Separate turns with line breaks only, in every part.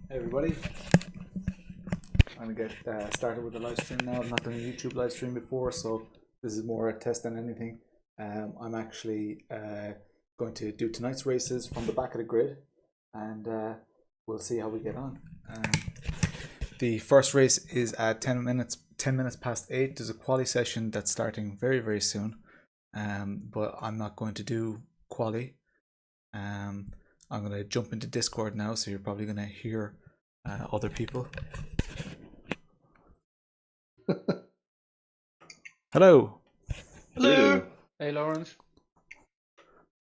Hey everybody, I'm gonna get started with the live stream now. I've not done a YouTube live stream before, so this is more a test than anything. I'm actually going to do tonight's races from the back of the grid, and we'll see how we get on. The first race is at 10 minutes past 8. There's a quali session that's starting very, very soon, but I'm not going to do quali. I'm going to jump into Discord now, so you're probably going to hear other people. Hello.
Hello.
Hey, Lawrence.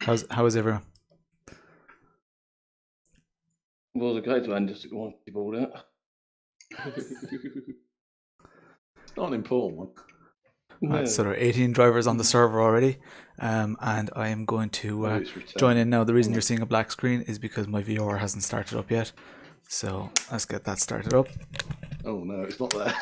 How is everyone?
Well, the great one just wants to ball out.
Not an important one.
No. So there are 18 drivers on the server already, and I am going to join in now. The reason you're seeing a black screen is because my VR hasn't started up yet. So let's get that started up.
Oh no, it's not there.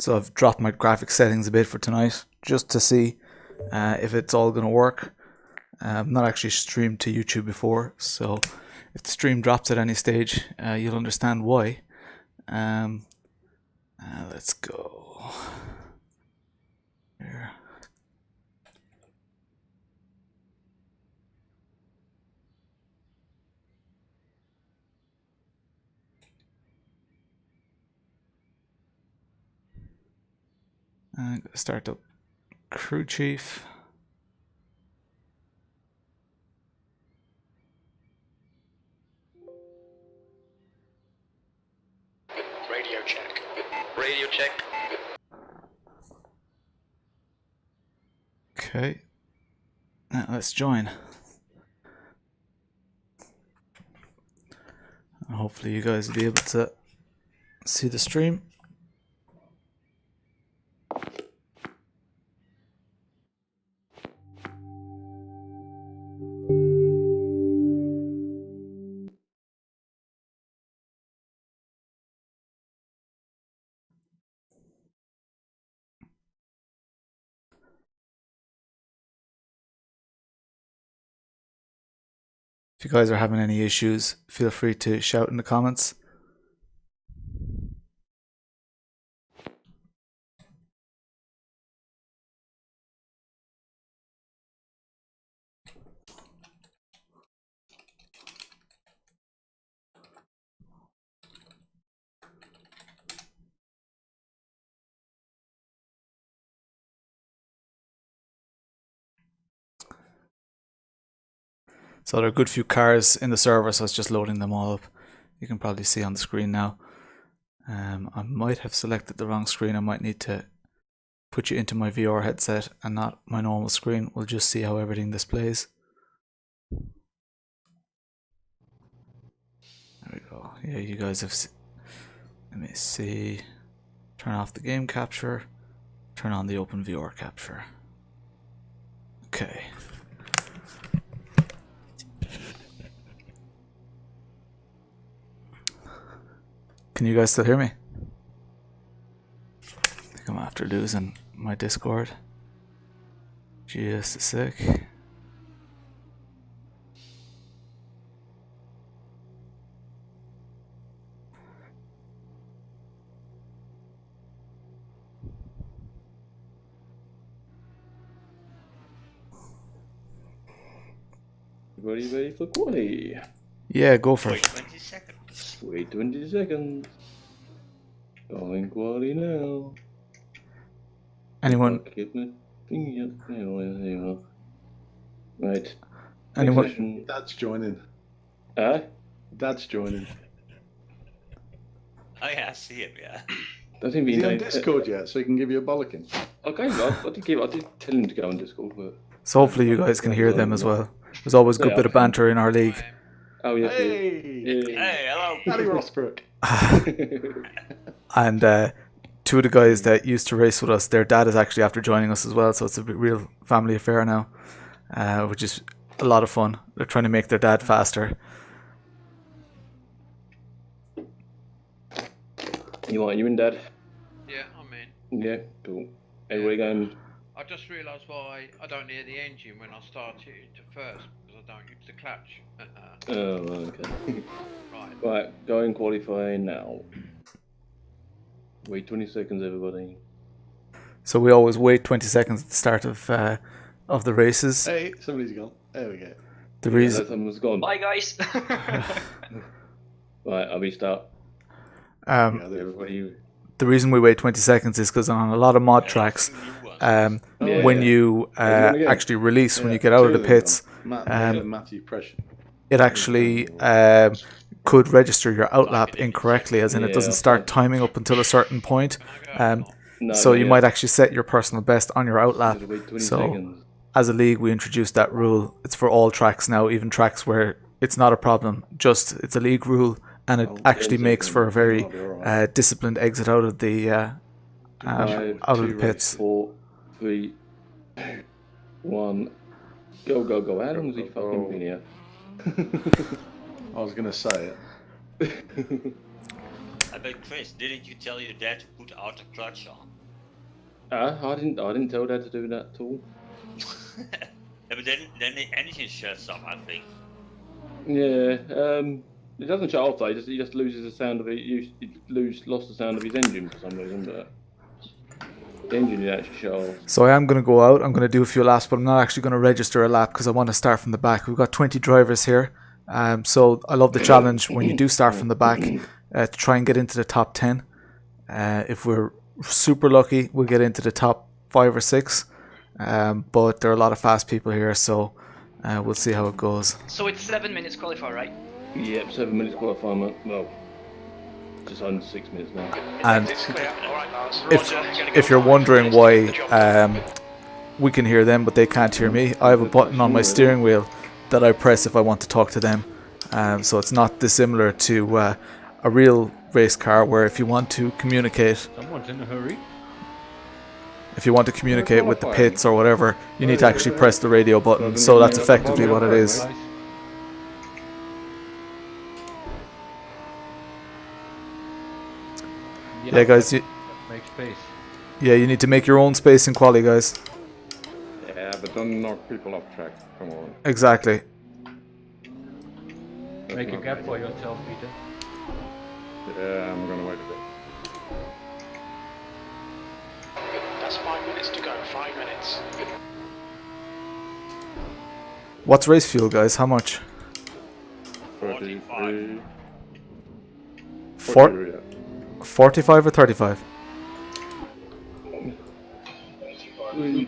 So I've dropped my graphic settings a bit for tonight, just to see if it's all going to work. I've not actually streamed to YouTube before, so if the stream drops at any stage, you'll understand why. Let's go here. I'm going to start up crew chief.
Radio check. Radio check.
Okay. Now let's join. And hopefully you guys will be able to see the stream. If you guys are having any issues, feel free to shout in the comments. So there are a good few cars in the server, so it's just loading them all up. You can probably see on the screen now. I might have selected the wrong screen. I might need to put you into my VR headset and not my normal screen. We'll just see how everything displays. There we go. Yeah, you guys have... Let me see. Turn off the game capture. Turn on the open VR capture. Okay. Can you guys still hear me? I think I'm after losing my Discord. Just a sec.
Everybody ready for quali?
Yeah, go for
Wait
it.
20 seconds.
Wait 20 seconds. Going quali now.
Anyone?
Right.
Anyone?
Dad's joining.
Huh?
Dad's joining.
Oh yeah, I see him, yeah.
Doesn't seem to
Is
be
he on
no-
Discord yet, so he can give you a bollocking?
Okay, I did tell him to go on Discord, but...
So hopefully you guys can hear them as well. There's always a good bit of banter in our league.
Oh, yes,
Hey!
Hey, hello.
Daddy Rossbrook.
And two of the guys that used to race with us, their dad is actually after joining us as well, so it's a real family affair now, which is a lot of fun. They're trying to make their dad faster.
You in, Dad?
Yeah, I'm in.
Yeah, cool. Everybody going?
I just realised why I don't hear the engine when I start it to first, because I don't use the clutch.
Oh, okay.
Right.
Right, going qualifying now. Wait 20 seconds, everybody.
So we always wait 20 seconds at the start of the races.
Hey, somebody's gone. There we go.
The
Yeah,
reason
someone's gone.
Bye, guys.
Right, I'll be start.
Yeah, they're-
Everybody.
the reason we wait 20 seconds is because on a lot of mod tracks,
Yeah,
when
yeah.
you
Yeah, you wanna
actually release, when
yeah,
you get out of
two
the
them
pits,
gone. Matt
um,
and Matthew Pressure.
it actually could register your outlap incorrectly, as in it doesn't
Yeah,
start
okay.
timing up until a certain point.
No,
So you
yeah.
might actually set your personal best on your outlap.
Just wait 20
So
seconds.
as a league, we introduced that rule. It's for all tracks now, even tracks where it's not a problem. Just it's a league rule, and it actually
10
makes for a
seconds.
very
I'll be alright.
disciplined exit out of the
Five,
out of the pits.
4, 3, 1. Go, go, go. How long has he
Go,
fucking
go.
been here?
I was going to say it.
But Chris, didn't you tell your dad to put out the clutch on?
I didn't tell Dad to do that at all.
Yeah, but then the engine shuts off, I think.
Yeah, it doesn't shut off though. He just loses the sound of it. Lost the sound of his engine for some reason, but the engine did actually shut off.
So I am going to go out. I'm going to do a few laps, but I'm not actually going to register a lap because I want to start from the back. We've got 20 drivers here, so I love the challenge when you do start from the back to try and get into the top 10. If we're super lucky, we'll get into the top 5 or 6. But there are a lot of fast people here, so we'll see how it goes.
So it's 7 minutes qualifier, right?
Yep, 7 minutes qualifying. Well, just under 6 minutes now.
And
It's clear. All right, Lars.
if you're wondering why we can hear them but they can't hear me, I have a button on my steering wheel that I press if I want to talk to them. So it's not dissimilar to a real race car where if you want to communicate,
Someone's in a hurry.
if you want to communicate with the pits or whatever, you need to actually press the radio button. So that's effectively what it is. Yeah, guys,
Make space.
you need to make your own space in quali, guys.
Yeah, but don't knock people off track. Come on.
Exactly.
Make a gap for yourself, Peter.
Yeah, I'm gonna wait a bit.
That's 5 minutes to go. 5 minutes.
What's race fuel, guys? How much?
33.
4,
42, yeah.
45 or 35?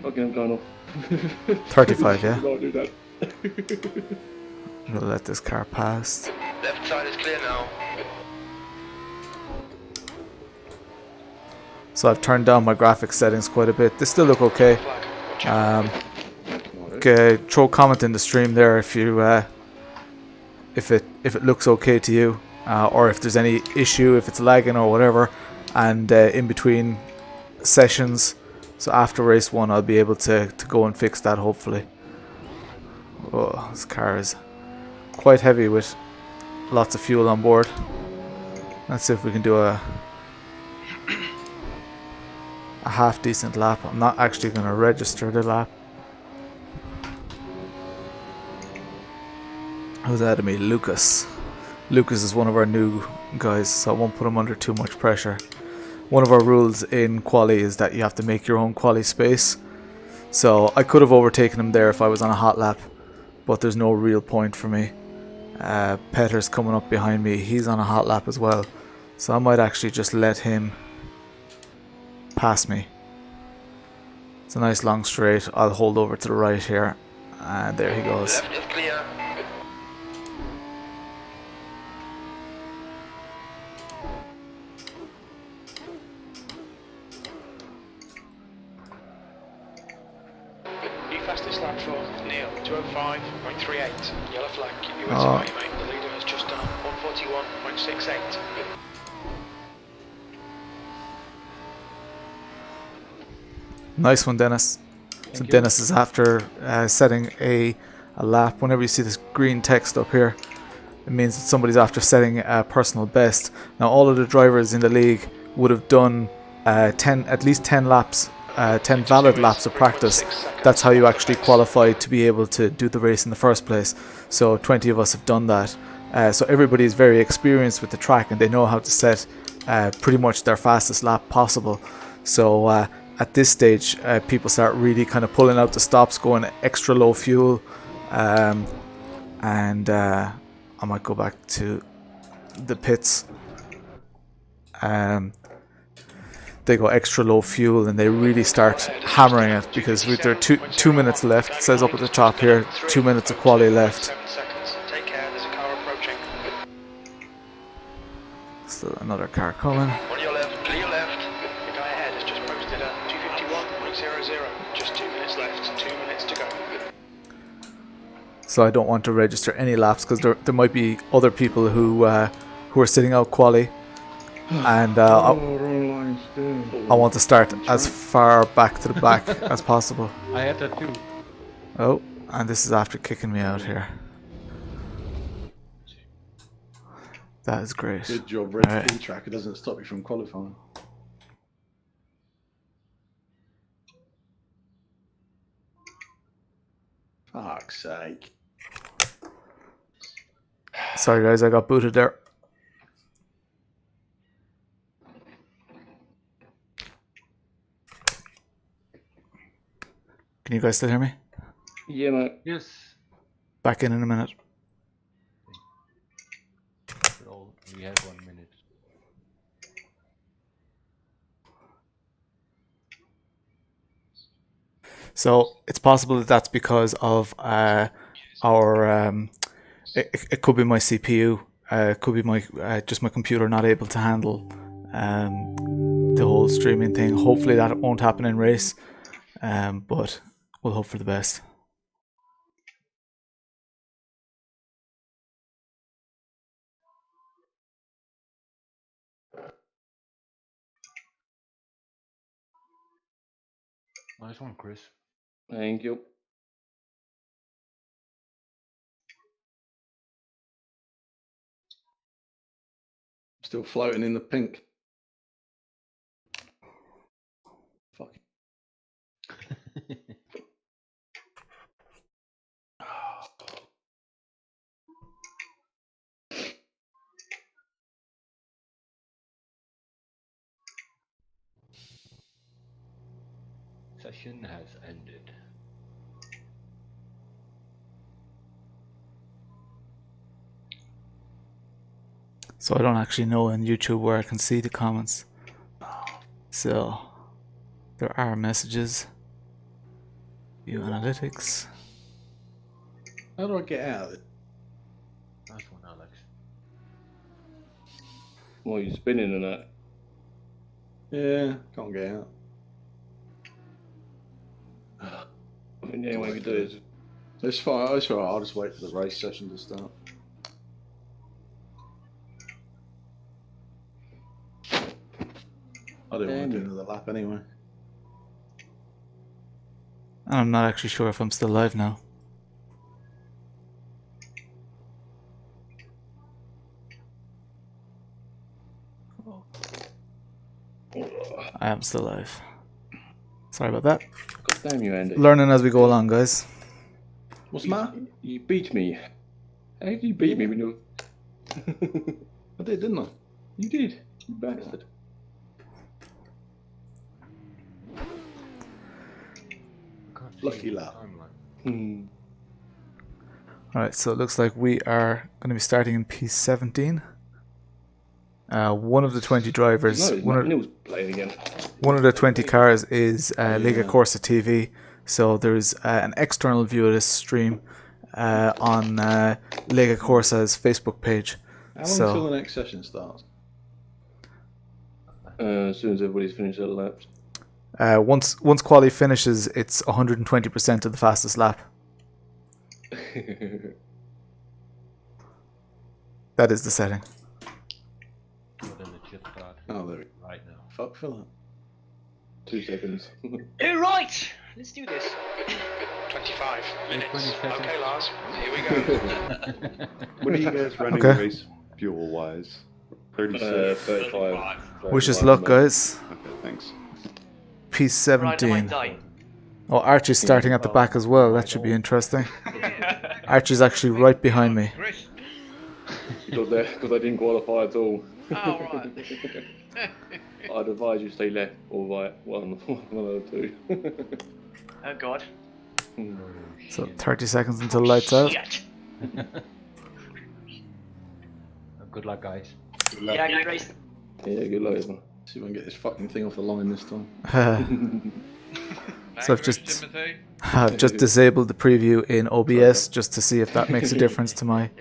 Fucking I'm going off.
35, yeah?
Don't do that.
I'm gonna let this car pass.
Left side is clear now.
So I've turned down my graphics settings quite a bit. They still look okay. Okay, throw a comment in the stream there if you if it looks okay to you, or if there's any issue, if it's lagging or whatever. And in between sessions, so after race 1, I'll be able to go and fix that hopefully. Oh, this car is quite heavy with lots of fuel on board. Let's see if we can do a half decent lap. I'm not actually going to register the lap. Who's ahead of me? Lucas. Lucas is one of our new guys, so I won't put him under too much pressure. One of our rules in quali is that you have to make your own quali space. So I could have overtaken him there if I was on a hot lap, but there's no real point for me. Petter's coming up behind me. He's on a hot lap as well, so I might actually just let him pass me. It's a nice long straight. I'll hold over to the right here, and there he goes.
Left is clear.
New fastest lap for Neil. 205.38. Yellow flag. Keep your wits
Oh.
about you, mate. The leader has just done 141.68.
Nice one, Dennis. So Dennis is after setting a lap. Whenever you see this green text up here, it means that somebody's after setting a personal best. Now all of the drivers in the league would have done at least 10 laps, 10 valid laps of practice. That's how you actually qualify to be able to do the race in the first place. So 20 of us have done that. So everybody is very experienced with the track, and they know how to set pretty much their fastest lap possible. So at this stage, people start really kind of pulling out the stops, going extra low fuel, and I might go back to the pits. They go extra low fuel and they really start hammering it, because with their 2 minutes left, it says up at the top here, 2 minutes of quali left.
7 seconds. Take care, there's a car approaching.
Still another car coming.
On your left, clear your left. The guy ahead has just posted a 251.00. Just 2 minutes left, 2 minutes to go.
So I don't want to register any laps, because there might be other people who are sitting out quali, and I want to start as far back to the back as possible.
I had that too.
Oh, and this is after kicking me out here. That is great.
Good job, Red
Alright.
Bull track. It doesn't stop you from qualifying. Fuck's sake.
Sorry guys, I got booted there. Can you guys still hear me?
Yeah, mate.
Yes.
Back in a minute.
We have 1 minute.
So it's possible that that's because of our. It could be my CPU. It could be my just my computer not able to handle the whole streaming thing. Hopefully that won't happen in race, but we'll hope for the best.
Nice one, Chris.
Thank you.
Still floating in the pink. Fuck.
Session has ended.
So I don't actually know in YouTube where I can see the comments. So there are messages. View analytics.
How do I get out of it?
Nice one, Alex.
Well, you're spinning and that.
Yeah, can't get out.
I mean, the only way you can do it is
It's fine. It's alright. I'll just wait for the race session to start. I didn't want to do another lap anyway.
I'm not actually sure if I'm still live now. I am still live. Sorry about that.
God damn you, Andy.
Learning as we go along, guys.
What's the matter?
You beat me. How did you beat me when you...
I did, didn't I?
You did. You bastard.
Lucky lap.
Hmm.
Alright, so it looks like we are going to be starting in P17. One of the 20 drivers,
No,
one
Neil's playing again.
of the 20 cars is Lega Corsa TV. So there's an external view of this stream on Lega Corsa's Facebook page.
How long until the next session starts?
As soon as everybody's finished their laps.
Once quali finishes, it's 120% of the fastest lap. That is the setting.
Well, then it should start
Oh, there.
right now.
Fuck, fill up.
2 seconds.
Alright, let's do this.
25 minutes.
20 seconds.
Okay, Lars, here we go.
What are you guys running
Okay.
race fuel wise? 36.
35.
Wish us luck, guys.
Okay, thanks.
Right, I might
P17.
die.
Oh, Archie's starting at the back as well. That should be interesting. Archie's actually right behind me.
Chris.
Because I didn't qualify at all.
Oh, right.
I'd advise you stay left or right, one of the two.
Oh god.
So 30 seconds until lights out.
Shit.
Good luck, guys.
Yeah, good race.
Yeah, good luck, man.
See if I can get this fucking thing off the line this time.
So I've just
Timothy.
I've just disabled the preview in OBS just to see if that makes a difference to my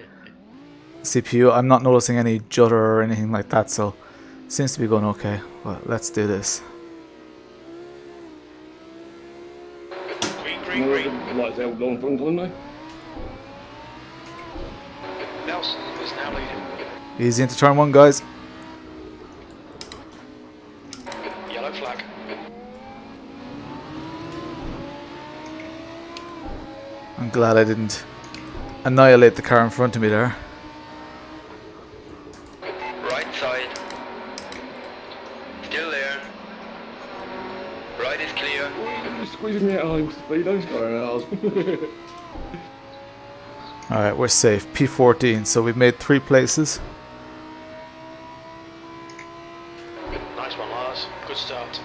CPU. I'm not noticing any judder or anything like that, so seems to be going okay. Well, let's do this.
Green, green, green.
Lights out long front, haven't they?
Nelson is now leading.
Easy into turn 1, guys.
Yellow flag.
I'm glad I didn't annihilate the car in front of me there.
Right side. Still there. Right is clear.
You're squeezing me out of the speed, those guys.
Alright, we're safe. P14, so we've made 3 places.
Nice one, Lars. Good start.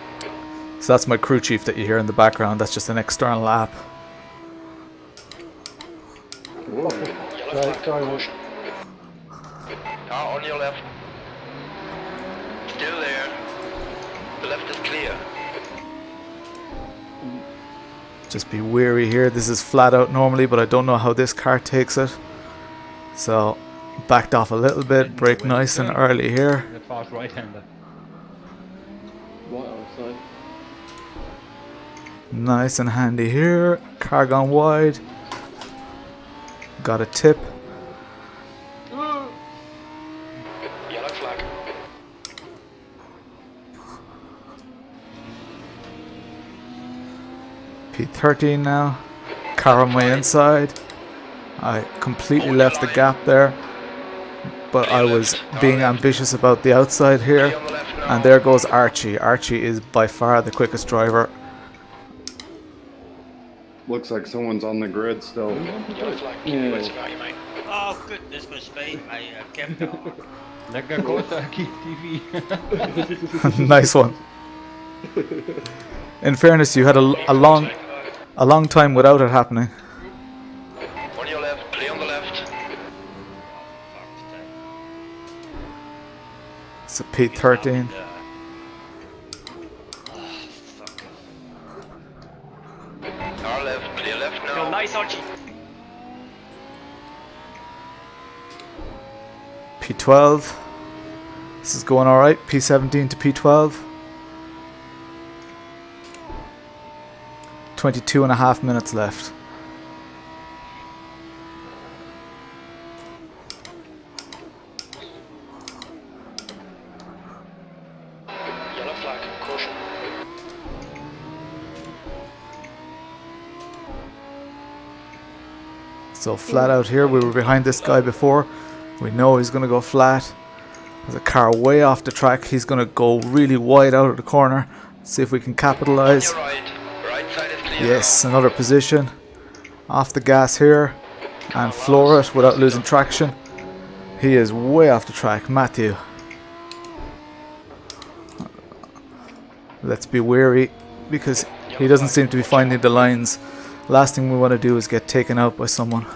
So that's my crew chief that you hear in the background. That's just an external app.
Yellow flag. Caution. Car on your left. Still there. The left is clear.
Just be wary here. This is flat out normally, but I don't know how this car takes it. So backed off a little bit, brake nice and early here.
The fast right-hander.
Right outside.
Nice and handy here. Car gone wide. Got a tip.
Yellow flag.
P13 now. Car on my inside. I completely left the gap there, but I was being ambitious about the outside here.
On the left now.
And there goes Archie. Archie is by far the quickest driver.
Looks like someone's on the grid still.
Yellow flag. Keep your wits about you, mate.
Oh, goodness me, I kept on.
Lega Corsa, keep TV.
Nice one. In fairness, you had a long time without it happening.
On your left. Clear on the left.
So P13.
Car left. Clear left
Yo,
now.
nice, Archie.
P12. This is going alright. P17 to P12. 22.5 minutes left.
Yellow flag. Caution.
So flat out here, we were behind this guy before. We know he's going to go flat. There's a car way off the track. He's going to go really wide out of the corner. See if we can capitalize.
Your right. Right side is clear.
Yes, another position. Off the gas here. And floor it without losing traction. He is way off the track, Matthew. Let's be wary because he doesn't seem to be finding the lines. Last thing we want to do is get taken out by someone.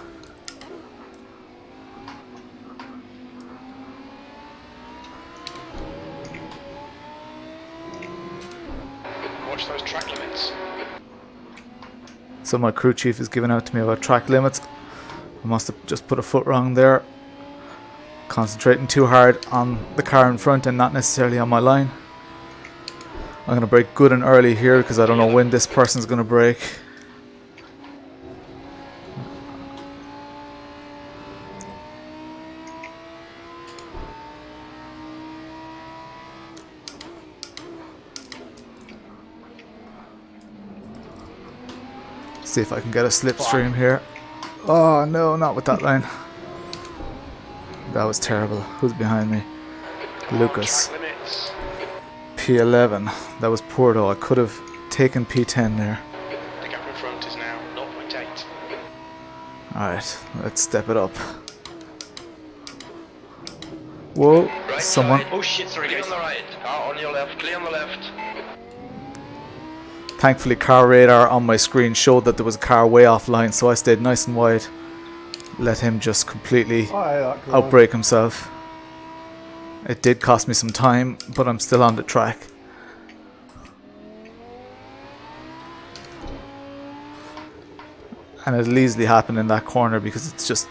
Watch those track limits.
So my crew chief is giving out to me about track limits. I must have just put a foot wrong there. Concentrating too hard on the car in front and not necessarily on my line. I'm going to brake good and early here because I don't know when this person's going to brake. See if I can get a slipstream here. Oh no, not with that line. That was terrible. Who's behind me? Lucas.
Track limits.
P11. That was poor though. I could have taken P10 there.
The gap in front is now 0.8.
Alright, let's step it up. Whoa,
Right
someone.
side. Oh shit, sorry guys. Clear on the right. On your left. Clear on the left.
Thankfully, car radar on my screen showed that there was a car way offline, so I stayed nice and wide. Let him just completely outbrake himself. It did cost me some time, but I'm still on the track. And it'll easily happen in that corner because it's just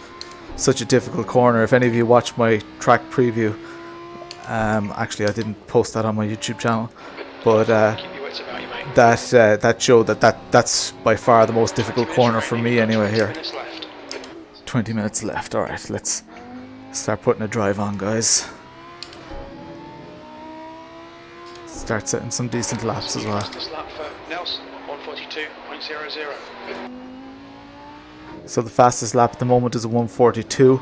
such a difficult corner. If any of you watched my track preview, actually I didn't post that on my YouTube channel, but
Keep your wits about you, mate.
that showed that's by far the most difficult corner for me anyway here.
20 minutes left.
20 minutes left. Alright, let's start putting a drive on, guys. Start setting some decent laps as well.
Fastest lap for Nelson, 142.00.
So the fastest lap at the moment is a 142.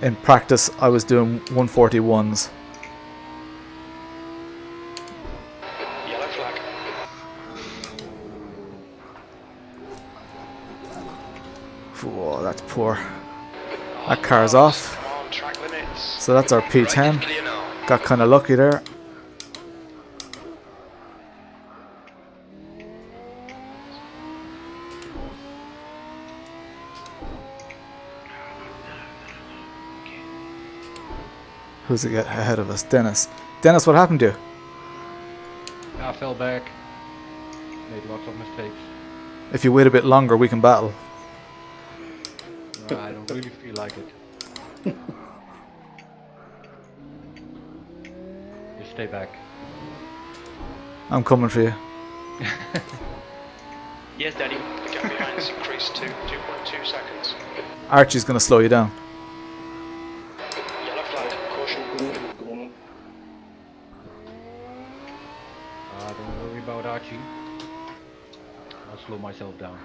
In practice I was doing 141s.
Yellow flag.
Whoa, that's poor. That car's off.
Come on, track limits.
So that's our P10.
Clear now.
Got kind of lucky there. Who's it get ahead of us? Dennis. Dennis, what happened to you?
I fell back. Made lots of mistakes.
If you wait a bit longer, we can battle.
I don't really feel like it. Just stay back.
I'm coming for you.
Yes, Daddy.
The gap behind has increased to 2.2 seconds.
Archie's going to slow you down.
Yellow flag. Caution.
Don't worry about Archie. I'll slow myself down.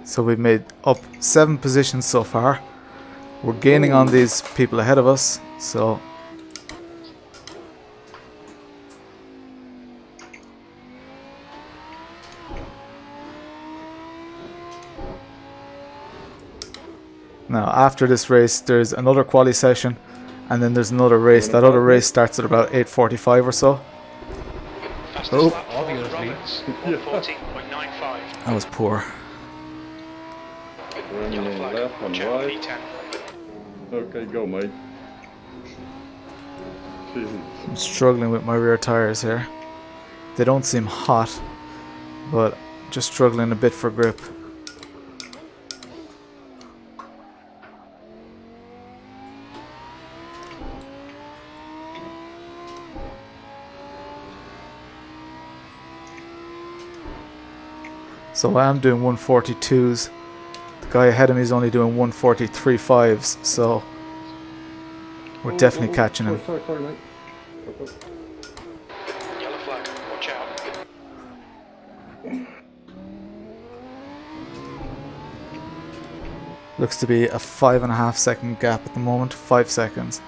So we've made up 7 positions so far. We're gaining on these people ahead of us, so now after this race there's another quali session and then there's another race. That other race starts at about 8:45 or so.
Fastest
Oh.
lap for
Obviously.
Roberts, 140.95.
That was poor.
Running
Yellow flag.
left and
Watch out,
right.
P10.
Okay, go, mate. Jesus.
I'm struggling with my rear tires here. They don't seem hot, but just struggling a bit for grip. So I am doing 142s. The guy ahead of me is only doing 143.5s, so we're definitely catching him.
Sorry, mate.
Yellow flag. Watch out.
Looks to be a 5.5 second gap at the moment. 5 seconds.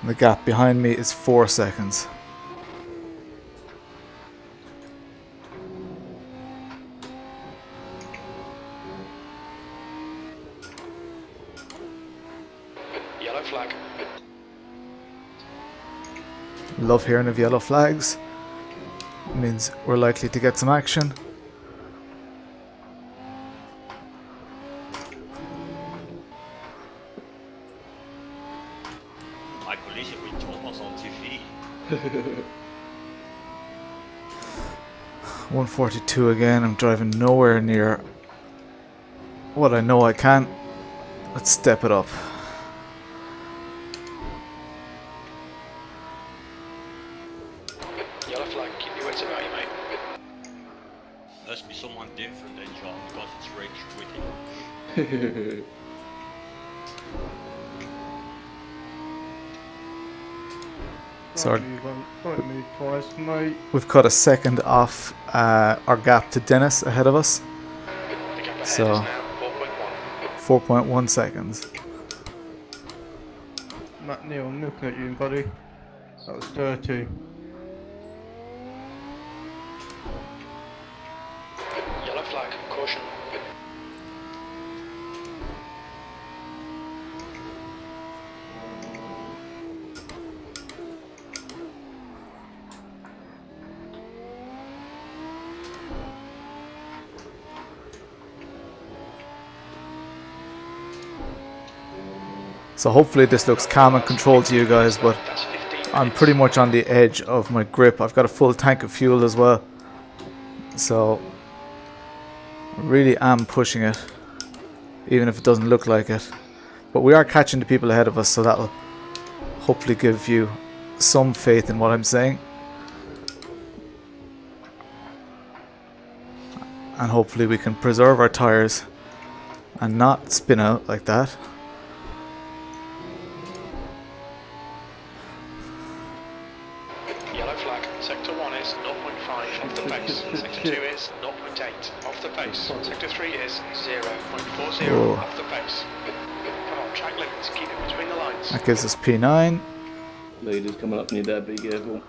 The gap behind me is 4 seconds.
Yellow flag.
Love hearing of yellow flags. It means we're likely to get some action.
My collision with Thomas on TV.
142 again. I'm driving nowhere near what I know I can. Let's step it up.
Yellow flag. Keep your wits about you, mate.
Must be someone different than John because it's rage quitting.
So
Don't move twice, mate.
we've cut a second off our gap to Dennis ahead of us.
The gap ahead
So-
is now 4.1.
4.1 seconds.
Matt Neal, I'm looking at you, buddy. That was 30.
Yellow flag, caution.
So hopefully this looks calm and controlled to you guys, but
That's 15
I'm
minutes.
pretty much on the edge of my grip. I've got a full tank of fuel as well. So I really am pushing it, even if it doesn't look like it. But we are catching the people ahead of us, so that'll hopefully give you some faith in what I'm saying. And hopefully we can preserve our tires and not spin out like that.
Yellow flag, sector 1 is 0.5 off the pace, sector 2 is 0.8 off the pace, sector 3 is 0.40
Oh.
off the pace. Come on, track limits, keep it between the lines.
That gives us P9.
Leaders coming up near that, be careful.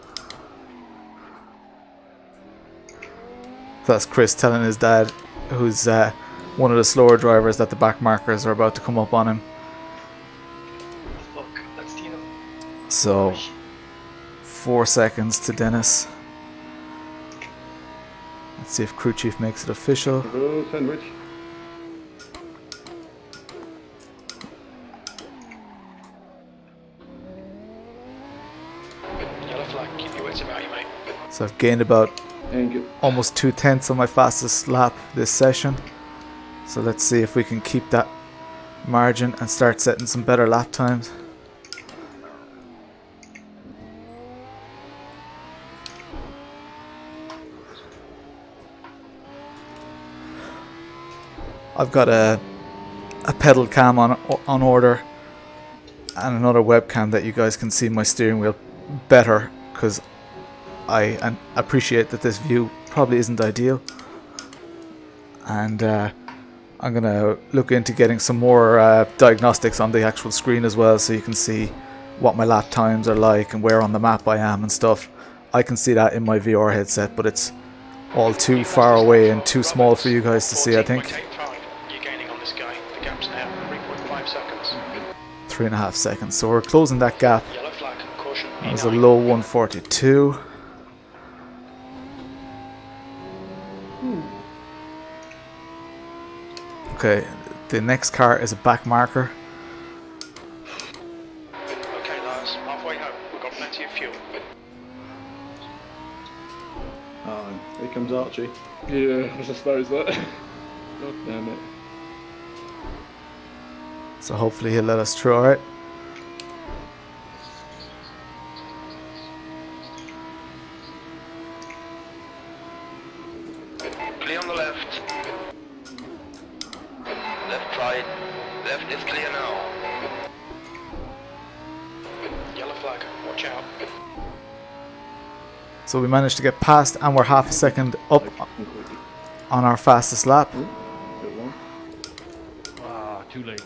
That's Chris telling his dad, who's one of the slower drivers, that the back markers are about to come up on him.
Look, that's Tino.
So 4 seconds to Dennis. Let's see if crew chief makes it official.
Oh, sandwich.
Yellow flag, keep your wits about you, mate.
So I've gained about
Thank you.
almost 2/10 on my fastest lap this session. So let's see if we can keep that margin and start setting some better lap times. I've got a pedal cam on order and another webcam that you guys can see my steering wheel better, because I appreciate that this view probably isn't ideal, and I'm gonna look into getting some more diagnostics on the actual screen as well, so you can see what my lap times are like and where on the map I am and stuff. I can see that in my VR headset, but it's all too far away and too small for you guys to see, I think.
14.85. You're gaining on this guy. The gap's now 3.5 seconds.
3.5 seconds, so we're closing that gap.
Yellow flag, caution.
That was a low 142. Okay, the next car is a back marker.
Okay, Lars, halfway home. We've got plenty of fuel.
Oh, here comes Archie.
Yeah, I suppose that. God damn it.
So hopefully he'll let us through, alright?
Clear on the left. Left right. Left is clear now. Yellow flag, watch out.
So we managed to get past, and we're half a second up on our fastest lap.
Good one.
Ah, too late.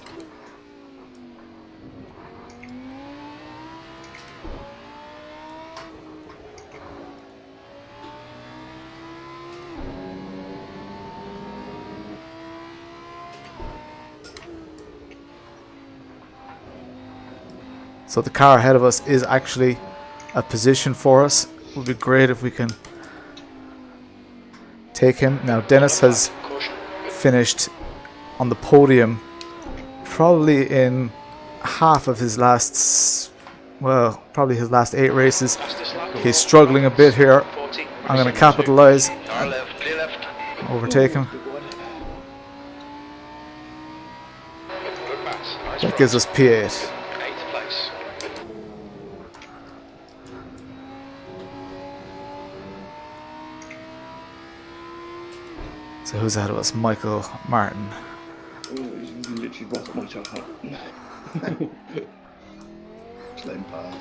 So the car ahead of us is actually a position for us. It would be great if we can take him. Now Dennis has
Caution.
finished on the podium probably in half of his last, well, probably his last 8 races.
Fastest lap.
He's struggling a bit here.
40.
I'm going to capitalize,
Car left, clear left.
overtake him.
Good pass. Nice
That gives us P8.
8th place.
So who's ahead of us? Michael Martin.
Oh, he's literally right at my tail.
Just let him pass.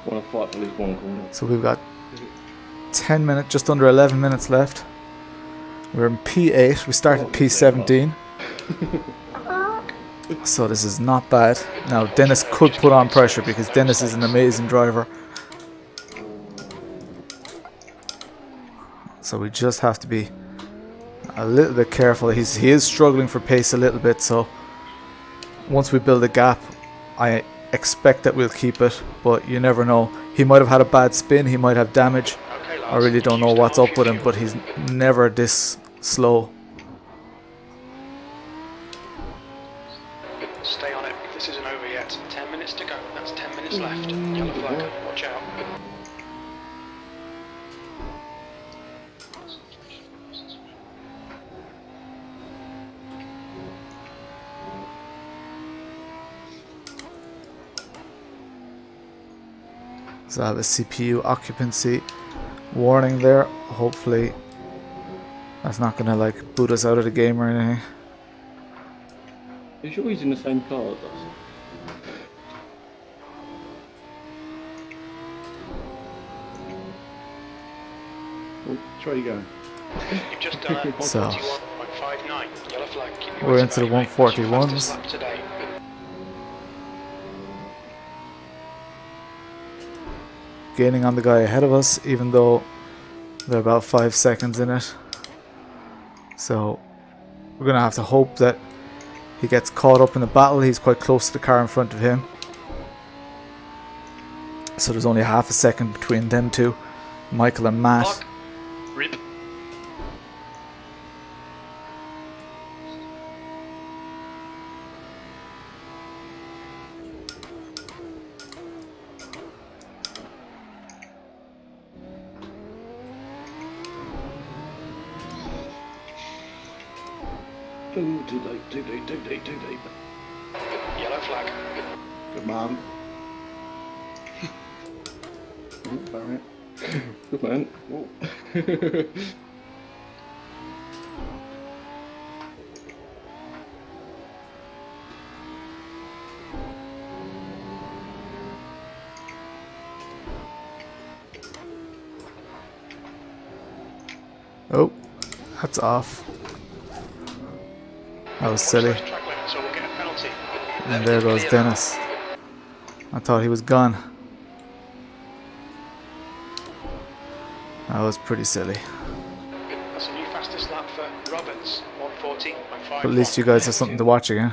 Want to fight for this one corner.
So we've got 10 minutes, just under 11 minutes left. We're in P8. We started P17. So this is not bad. Now Dennis could put on pressure because Dennis is an amazing driver. So we just have to be a little bit careful. He is struggling for pace a little bit, so once we build a gap, I expect that we'll keep it, but you never know. He might have had a bad spin, he might have damage. I really don't know what's up with him, but he's never this slow.
Stay on it. This isn't over yet. 10 minutes to go. That's 10 minutes left. Yellow flag. Watch out.
So I have a CPU occupancy warning there. Hopefully that's not gonna like boot us out of the game or anything.
Are you sure he's in the same car as us?
Which way are you going?
You've just done it.
So
141.59. Yellow flag. Keep your
we're
way
into the
to mate. That's your
141s.
fastest lap today.
Gaining on the guy ahead of us, even though they're about 5 seconds in it. So we're gonna have to hope that he gets caught up in the battle. He's quite close to the car in front of him. So there's only half a second between them two, Michael and Matt.
Fuck. Rip.
Oh, too late, too late, too late, too late.
Yellow flag.
Good man. Oh, barrier.
Good man. Oh.
Oh, that's off. That was silly.
Track limit, so we'll get a penalty.
And there goes Dennis. I thought he was gone. That was pretty silly.
That's a new fastest lap for Roberts. 140.5.
But at least you guys have something to watch again.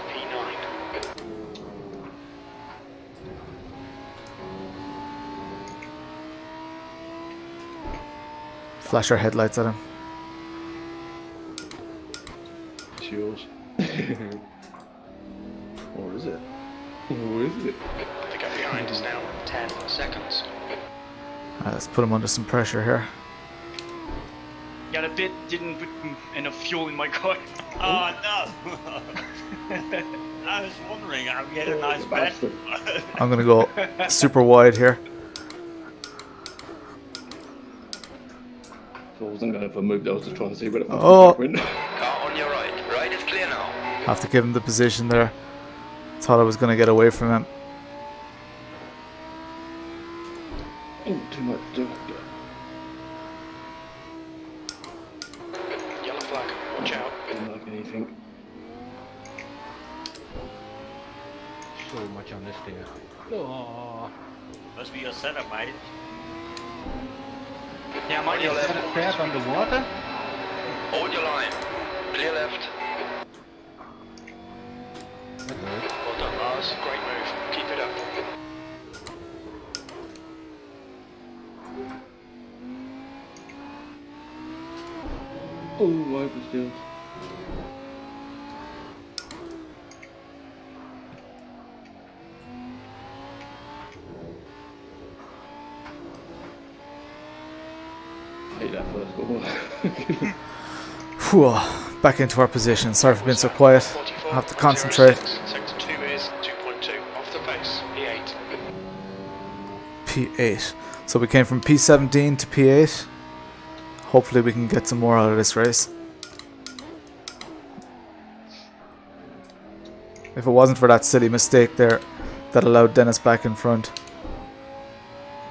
P9.
Flash our headlights at him.
It's yours. Or is it?
Oh, is it?
The gap behind is now 10 seconds.
Alright, let's put him under some pressure here.
Yeah, the bit didn't put enough fuel in my car.
Oh no! I was wondering, I get a nice bet.
Bastard.
I'm gonna go super wide here.
So I wasn't going for a move, I was just trying to see where the fuck
Oh.
went.
Car on your right. Right is clear now.
Have to give him the position there. Thought I was gonna get away from him.
Oh, too much, too much.
Yellow flag. Watch out.
Didn't like anything.
So much on this thing. Oh.
Must be your setup, mate.
Yeah, mine is
Is that crab underwater?
Hold your line. Clear left.
That works.
Well done, Lars. Great move. Keep it up.
Oh, oversteers. Hate that first goal.
Whew. back into our position. Sorry for being so quiet. I have to concentrate.
Sector 2 is 2.2 off the pace, P8.
P8. So we came from P17 to P8. Hopefully we can get some more out of this race. If it wasn't for that silly mistake there that allowed Dennis back in front,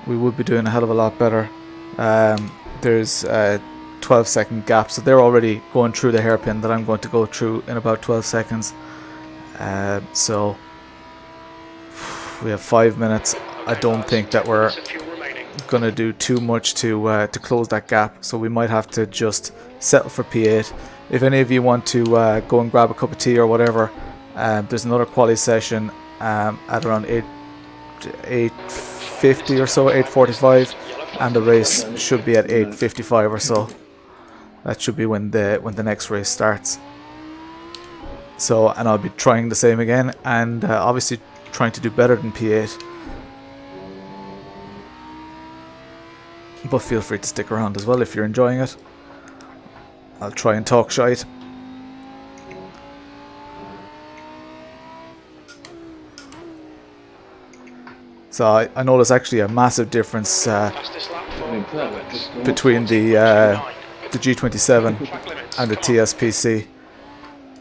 we would be doing a hell of a lot better. There's a 12-second gap, so they're already going through the hairpin that I'm going to go through in about 12 seconds. So we have 5 minutes. I don't think that we're going to do too much to close that gap, so we might have to just settle for P8. If any of you want to go and grab a cup of tea or whatever, there's another quali session at around 8:50 or so, 8:45, and the race should be at 8:55 or so. That should be when the next race starts. So, and I'll be trying the same again, and obviously trying to do better than P8. But feel free to stick around as well if you're enjoying it. I'll try and talk shite. So I know there's actually a massive difference between the G27 and the TSPC.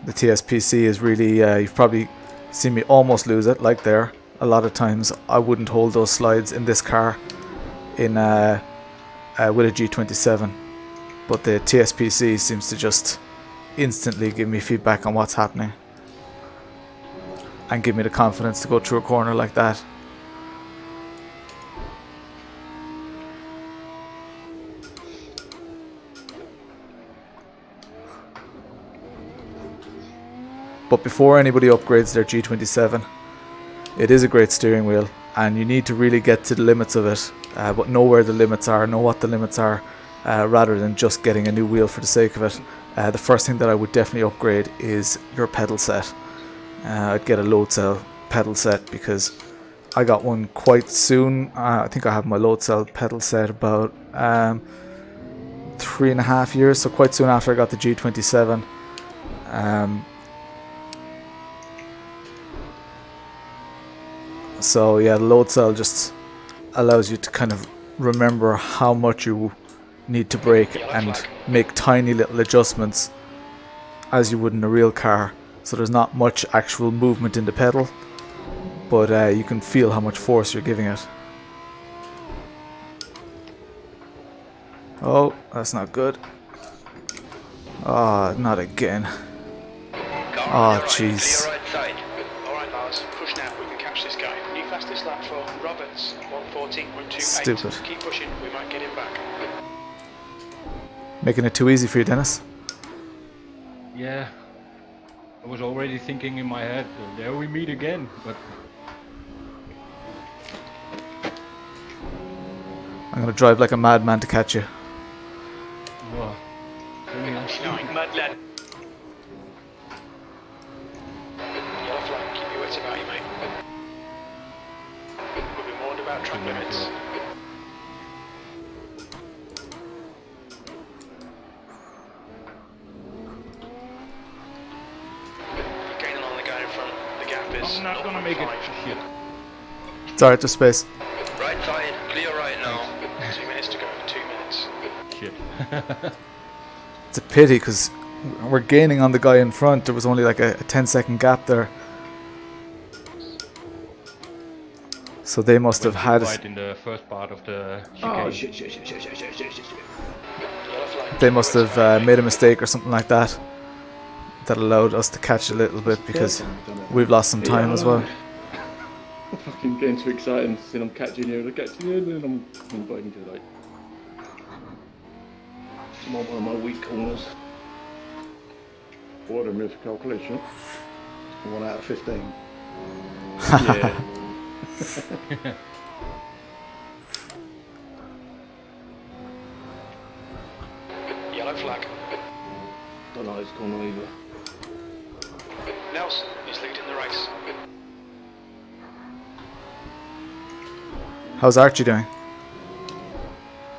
The TSPC is really, you've probably seen me almost lose it, like there. A lot of times I wouldn't hold those slides in this car in with a G27. But the TSPC seems to just instantly give me feedback on what's happening. And give me the confidence to go through a corner like that. But before anybody upgrades their G27, it is a great steering wheel, and you need to really get to the limits of it, but know where the limits are, know what the limits are, rather than just getting a new wheel for the sake of it. The first thing that I would definitely upgrade is your pedal set. I'd get a load cell pedal set because I got one quite soon. I think I have my load cell pedal set about 3.5 years, so quite soon after I got the G27. So yeah, the load cell just allows you to kind of remember how much you need to brake and make tiny little adjustments as you would in a real car. So there's not much actual movement in the pedal, but you can feel how much force you're giving it. Oh, that's not good. Oh, not again. Oh, jeez.
Fastest lap for Roberts, 1:14.28.
Stupid.
Keep pushing, we might get him back.
Making it too easy for you, Dennis?
Yeah. I was already thinking in my head, there we meet again, but...
I'm gonna drive like a madman to catch you.
Oh,
Mad lad.
Yellow flag, keep your wits about you, mate. We'll be warned about track limits. You're gaining on the guy in front. The gap is
I'm not gonna make it.
0.5.
Shit.
It's alright, just space.
Right side, clear right now. 2 minutes to go, 2 minutes.
Shit.
It's a pity because we're gaining on the guy in front. There was only like a 10-second gap there. So they must have had...
Right in the first part of the
Oh,
chicane.
shit.
They must have made a mistake or something like that. That allowed us to catch a little bit because we've lost some time as well.
I'm fucking getting too excited and saying I'm catching you, and then I'm biting to like... It's one of my weak corners.
What a miscalculation. 1 out of 15.
Yeah.
Yellow flag.
Don't like this corner either.
Nelson is leading the race.
How's Archie doing?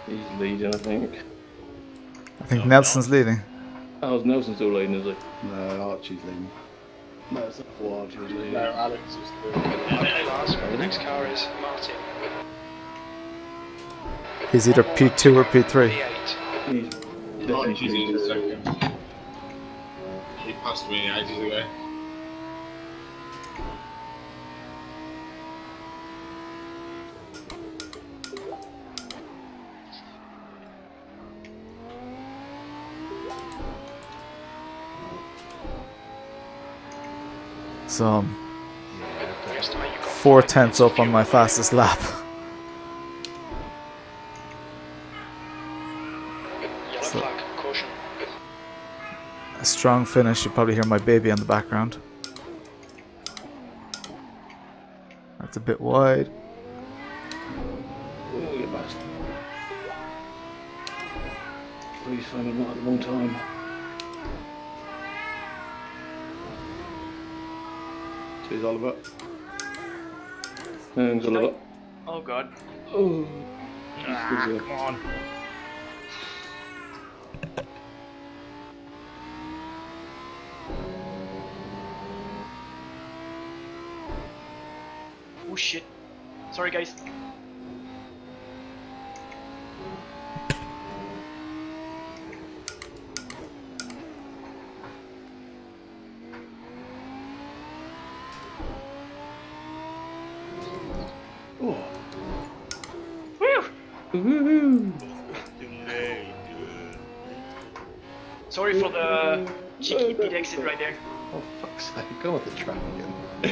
He's leading, I think.
I think Nelson's leading.
Oh, is Nelson still leading, is he?
No, Archie's leading. No, it's not for Archie was leading.
No, Alex is the.
Okay, Lars, the next car is Martin.
He's either P2 or P3.
P8.
He's definitely
Archie's in
P2.
second. He passed me ages ago.
So I'm
We estimate you've got
4
5
tenths
minutes of
up on my
fuel
fastest lap.
Yellow
So-
flag, caution.
A strong finish. You probably hear my baby in the background. That's a bit wide.
Oh, you bastard. Please find him right at the wrong time.
Cheers, Oliver.
Thanks, Oliver.
Oh god.
Oh.
Come on. Oh shit. Sorry guys.
Oh,
Woo!
Woohoo!
Sorry for the cheeky pit exit right there.
oh fuck's sake, go off the track again. I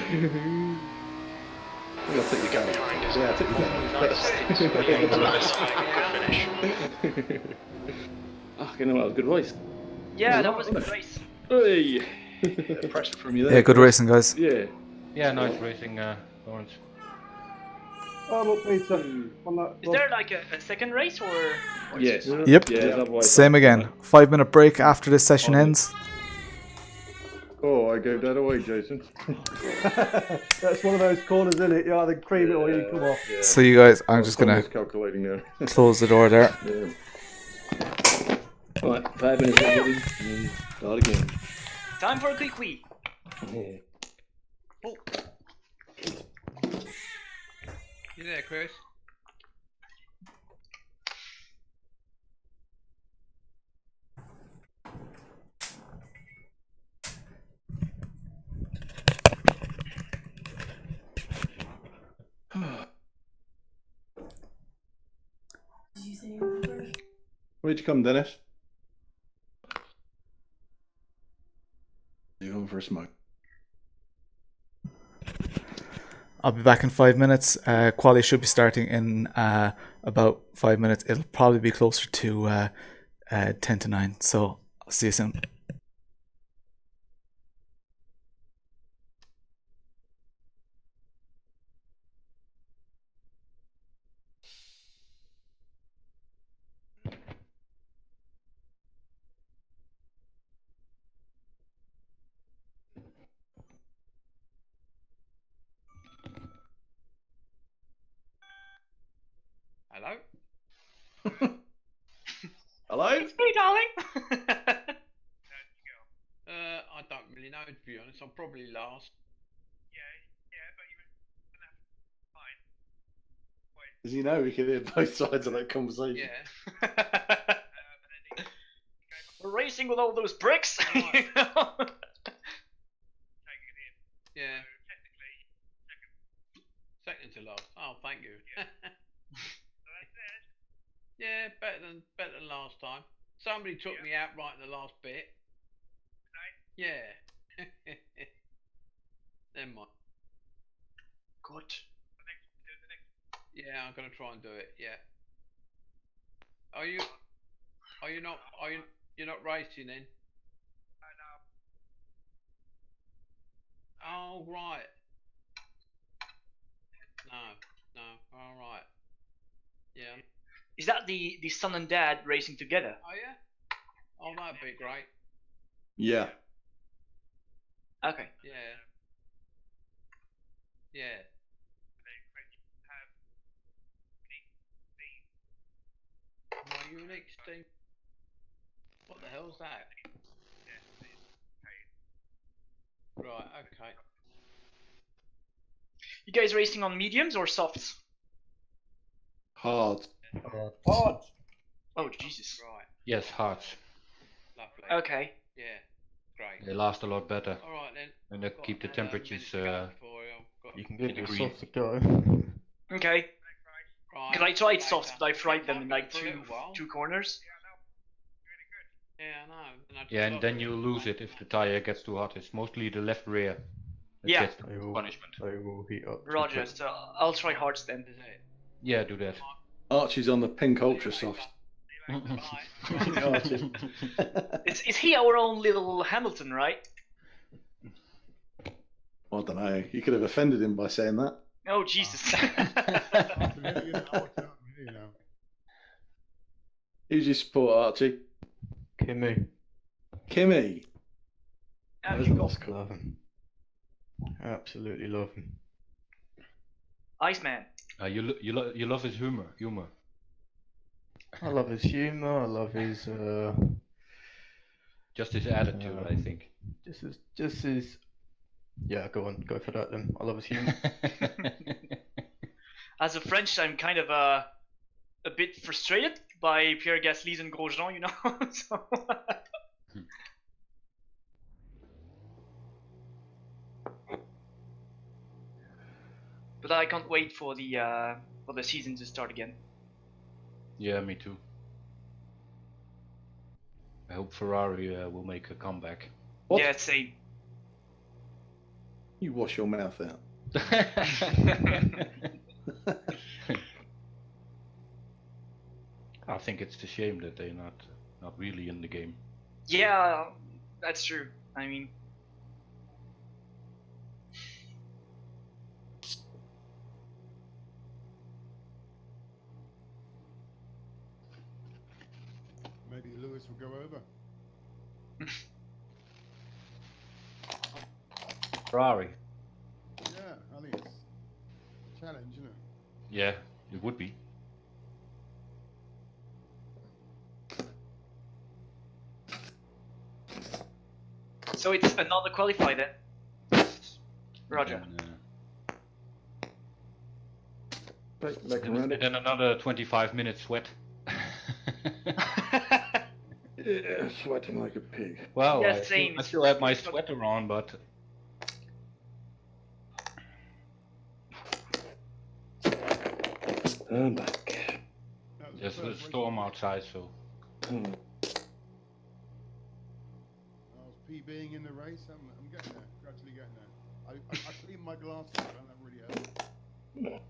think I'll take your gun.
Behind is
Yeah, take your gun.
96. Nice good finish.
Oh, you know, that was a good race.
Yeah, that was a good race.
Hey!
Pressure from you there.
Yeah, good racing, guys.
Yeah.
Yeah, nice racing, Lawrence.
Oh, look, Peter. On that.
Is there like a second race or?
Yes.
Yep.
Yeah, otherwise
Same again. 5-minute break after this session ends.
Oh, I gave that away, Jason.
That's one of those corners, isn't it? You either cream it or you come off.
Yeah.
So you guys, I'm just gonna
calculating there.
close the door there.
Yeah.
Right, 5 minutes everybody. And start again.
Time for a quick wee.
Yeah.
You there, Chris?
Where'd you come, Dennis? You going for a smoke?
I'll be back in 5 minutes. Quali should be starting in about 5 minutes. It'll probably be closer to 10 to 9. So I'll see you soon.
Hello?
Hello?
It's me, darling.
I don't really know, to be honest. I'm probably last.
Does he know we can hear both sides of that conversation?
Yeah.
We're racing with all those bricks. You know?
Yeah. Second to last. Oh, thank you. Yeah, better than last time. Somebody took me out right in the last bit. Yeah. Never mind.
Good.
Yeah, I'm gonna try and do it. Yeah. You're not racing then? Oh right. No. All right. Yeah.
Is that the son and dad racing together?
Oh yeah. Oh, that'd be great.
Yeah.
Okay.
Yeah. Yeah. My unique Steam. What the hell's that? Right. Okay.
You guys racing on mediums or softs?
Hard.
Hard.
Oh Jesus.
Right.
Yes, hearts.
Lovely.
Okay.
Yeah. Great.
They last a lot better.
All right then.
And they
Got
keep the
another
temperatures.
minute to go before I've got
You can give
In the
your
green.
soft a go.
Okay.
right.
Because I tried
later.
softs, but I fried them in
I've
like
been for a little while.
two corners.
Yeah, I know. And I just
Yeah, and
lost
then
it.
you lose it if the tire gets too hot. It's mostly the left rear that
Yeah.
gets the punishment.
They will heat up. too
Roger.
quick.
So I'll try hards then.
Is it?
Yeah, do that.
Archie's on the pink ultra soft. Archie.
Is he our own little Hamilton, right?
I don't know. You could have offended him by saying that.
Oh Jesus.
Who's your support, Archie?
Kimmy.
Kimmy.
Love him. Absolutely love him.
Iceman.
You love his humor.
I love his humour. I love his
Just his attitude, I think.
just his. Yeah, go on, go for that then. I love his humour.
As a French, I'm kind of a bit frustrated by Pierre Gasly's and Grosjean, you know. So but I can't wait for the season to start again.
Yeah, me too. I hope Ferrari will make a comeback.
What?
Yeah, same.
You wash your mouth out.
I think it's a shame that they're not really in the game.
Yeah, that's true. I mean,
Maybe Lewis will go over.
Ferrari.
Yeah, I think it's a challenge, isn't it?
Yeah, it would be.
so it's another qualify then. Roger.
And then another 25-minute sweat.
Yeah, sweating like a pig.
Well,
Yeah, same.
I still have my sweater on, but
I'm back.
there's a storm outside, so.
I was PBing in the race. I'm getting there, gradually getting there. I cleaned my glasses, and that really helped.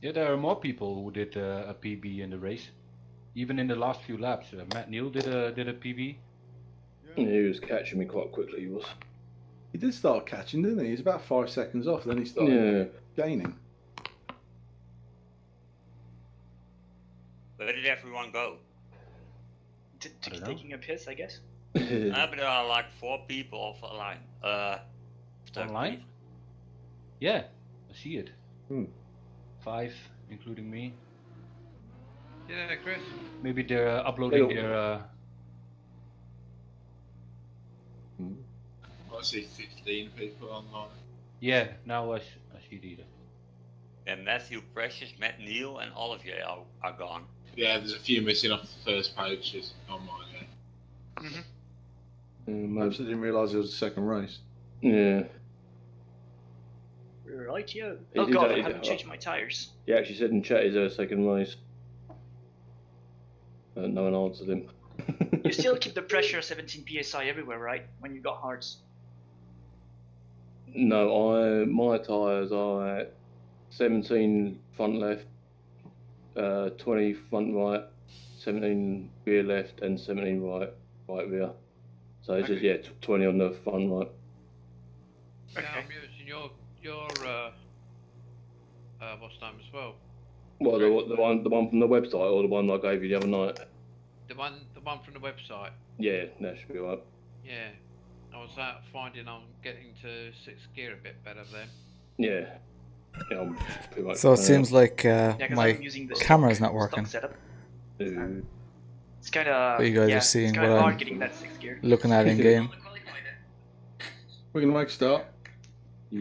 Yeah, there are more people who did a PB in the race. Even in the last few laps, Matt Neal did a PB.
Yeah, he was catching me quite quickly. He was. He did start catching, didn't he? He's about 5 seconds off. Then he started gaining.
Where did everyone go?
Taking a piss, I guess.
But there are like 4 people off the line.
Online? Yeah, I see it. 5, including me.
Yeah, Chris.
Maybe they're uploading their.
I see 15 people online.
Yeah, now I see these.
And Matthew Precious, Matt Neal, and Olivier are gone.
Yeah, there's a few missing off the first pages on mine.
Perhaps I didn't realise it was the second race.
Yeah.
Right, yeah.
He
Oh
did
god,
that,
I
he
haven't
did-
changed my tires.
He actually said in chat he's a second race. No one answered him.
You still keep the pressure 17 psi everywhere, right? When you got hards.
No, my tyres are at 17 front left, 20 front right, 17 rear left, and 17 right rear. So it's just 20 on the front right.
Yeah, I'm using your what's name as well.
Well, the one from the website, or the one I gave you the other night.
The one from the website.
Yeah, that should be right.
Yeah, I was finding I'm getting to 6th gear a bit better then.
Yeah. I'm pretty much
So it seems like
'cause
my
I'm using the
camera's
stock-
not working.
stock setup.
Ooh.
It's kind of.
But you guys are seeing
it's
what
kinda hard
I'm
getting that 6th gear.
looking at in game.
We can make start.
Yep. Do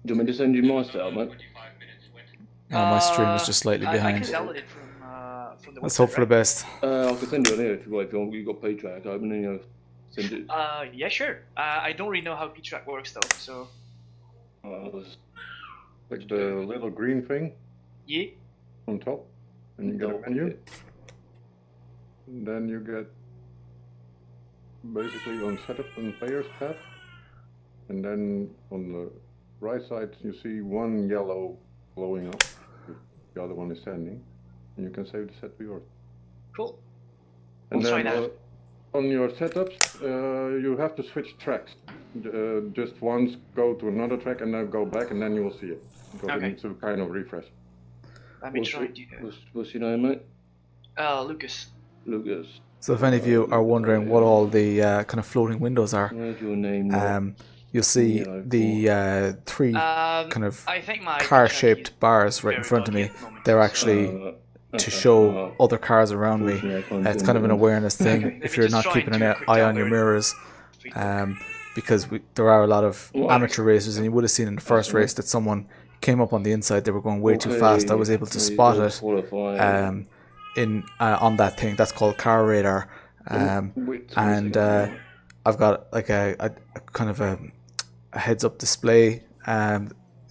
you want me to send you my setup, mate?
Oh, my stream is just slightly
I
behind.
can download it from the
Let's
website,
hope for the
right?
best.
I can send you an here if you want. If you want, you've got P-Track open, and you send it.
Yeah, sure. I don't really know how P-Track works though, so.
Like the little green thing
Yeah.
on top, and you get a menu. And then you get basically on setup and players tab, and then on the right side you see one yellow glowing up, the other one is standing, and you can save the set to yours.
Cool.
And
We'll try
then
that.
on your setups, you have to switch tracks. Just once go to another track and then go back, and then you will see it. Because it
Okay.
needs to kind of refresh.
Let me try and do that.
What's your name, mate?
Lucas.
Lucas.
So if any of you are wondering what all the kind of floating windows are,
Where's your name?
you'll see the three kind of
I think my
car-shaped bars right in front of me. They're actually to show other cars around me. It's kind of an awareness thing if you're not keeping an eye on your mirrors. Because there are a lot of amateur racers, and you would have seen in the first race that someone came up on the inside. They were going way too fast. I was able to spot it on that thing. That's called car radar. And I've got like a kind of a heads-up display.